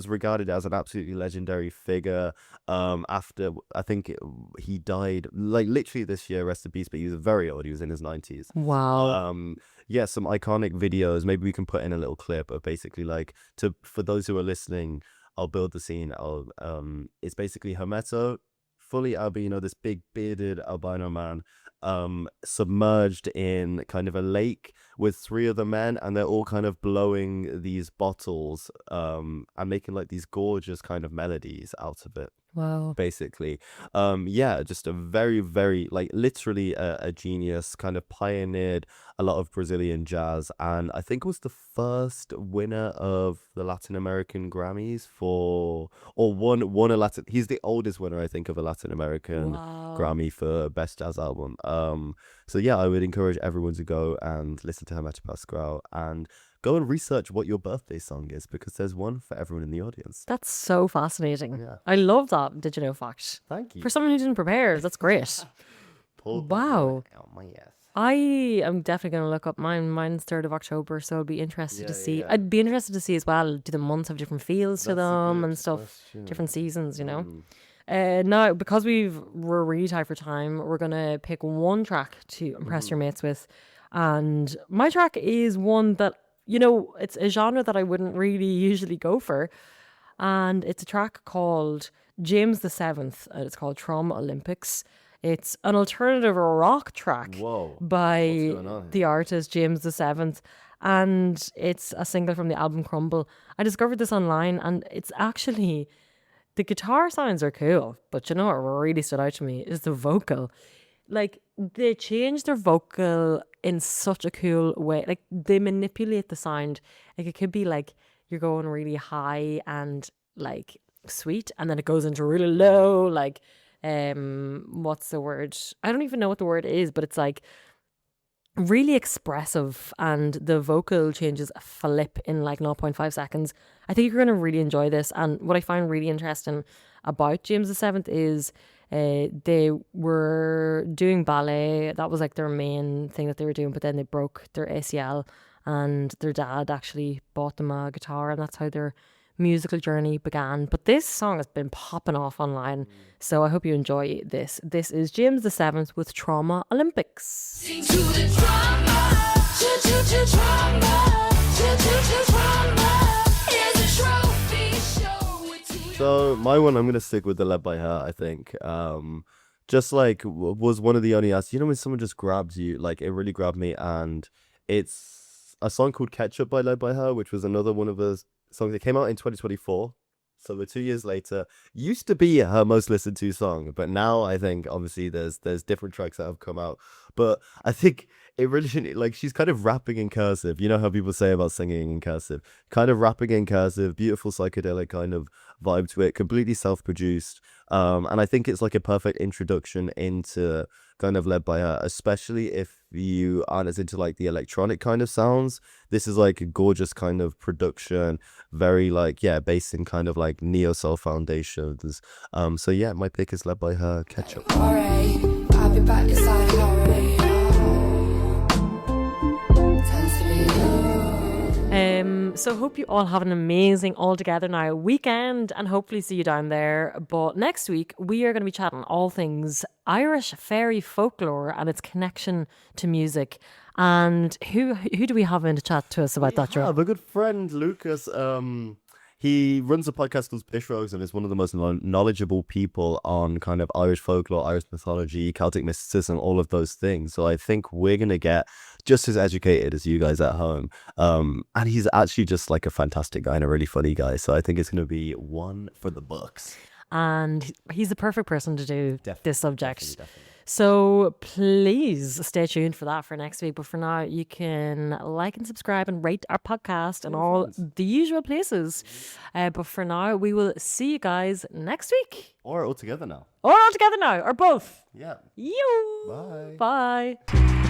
regarded as an absolutely legendary figure after I think he died like literally this year, rest in peace, but he was very old. He was in his 90s. Wow. Some iconic videos. Maybe we can put in a little clip of basically like for those who are listening, I'll build the scene. It's basically Hermeto, fully albino, this big bearded albino man, submerged in kind of a lake with three other men, and they're all kind of blowing these bottles and making like these gorgeous kind of melodies out of it. Wow. Basically, just a very, very like literally a genius, kind of pioneered a lot of Brazilian jazz, and I think was the first winner of the Latin American Grammys won a Latin. He's the oldest winner, I think, of a Latin American Wow. Grammy for Best Jazz Album. So yeah, I would encourage everyone to go and listen to Hermeto Pascoal and go and research what your birthday song is, because there's one for everyone in the audience. That's so fascinating. Yeah. I love that did you know fact. Thank you. For someone who didn't prepare, that's great. Pulled Wow. that one out my ass. I am definitely going to look up mine. Mine's 3rd of October, so I'll be interested to Yeah, see. yeah. I'd be interested to see as well, do the months have different feels to That's a them good and stuff, question. different seasons, you know? Mm. Now, because we're really tight for time, we're going to pick one track to impress your mates with. And my track is one that, you know, it's a genre that I wouldn't really usually go for. And it's a track called James the Seventh, and it's called Trauma Olympics. It's an alternative rock track Whoa. by What's going on here? the artist James the Seventh. and it's a single from the album Crumble. I discovered this online, and it's actually, the guitar sounds are cool, but you know what really stood out to me is the vocal. Like, they change their vocal in such a cool way. Like, they manipulate the sound. Like, it could be like you're going really high and like sweet, and then it goes into really low, like what's the word? I don't even know what the word is, but it's like really expressive, and the vocal changes flip in like 0.5 seconds. I think you're going to really enjoy this. And what I find really interesting about James the Seventh is they were doing ballet. That was like their main thing that they were doing, but then they broke their ACL, and their dad actually bought them a guitar, and that's how their musical journey began. But this song has been popping off online, so I hope you enjoy this. This is James the Seventh with Trauma Olympics. Sing to the trauma, to trauma, to trauma. Here's a trophy show with two. So my one, I'm gonna stick with the Led by Her. I think, just like was one of the only artists. You know when someone just grabs you, like it really grabbed me, and it's a song called Ketchup by Led by Her, which was another one of those songs that came out in 2024. So we're 2 years later. Used to be her most listened to song, but now I think obviously there's different tracks that have come out. But I think it really, like, she's kind of rapping in cursive. You know how people say about singing in cursive, kind of rapping in cursive, beautiful psychedelic kind of vibe to it, completely self-produced. And I think it's like a perfect introduction into kind of Led by Her, especially if you aren't as into like the electronic kind of sounds. This is like a gorgeous kind of production, very like, yeah, based in kind of like neo soul foundations. So yeah, my pick is Led by Her, Ketchup. Alright, I'll be back inside alright. Tends to be you. So hope you all have an amazing All Together Now weekend, and hopefully see you down there. But next week we are going to be chatting all things Irish fairy folklore and its connection to music. And who do we have in to chat to us about that, I Joe? have a good friend, Lucas. He runs a podcast called Pishrogs and is one of the most knowledgeable people on kind of Irish folklore, Irish mythology, Celtic mysticism, all of those things. So I think we're going to get just as educated as you guys at home. And he's actually just like a fantastic guy and a really funny guy. So I think it's going to be one for the books. And he's the perfect person to do this subject. Definitely. So please stay tuned for that for next week. But for now, you can like and subscribe and rate our podcast and all the usual places. But for now, we will see you guys next week. Or all together now. Or all together now, or both. Yeah. You. Bye. Bye.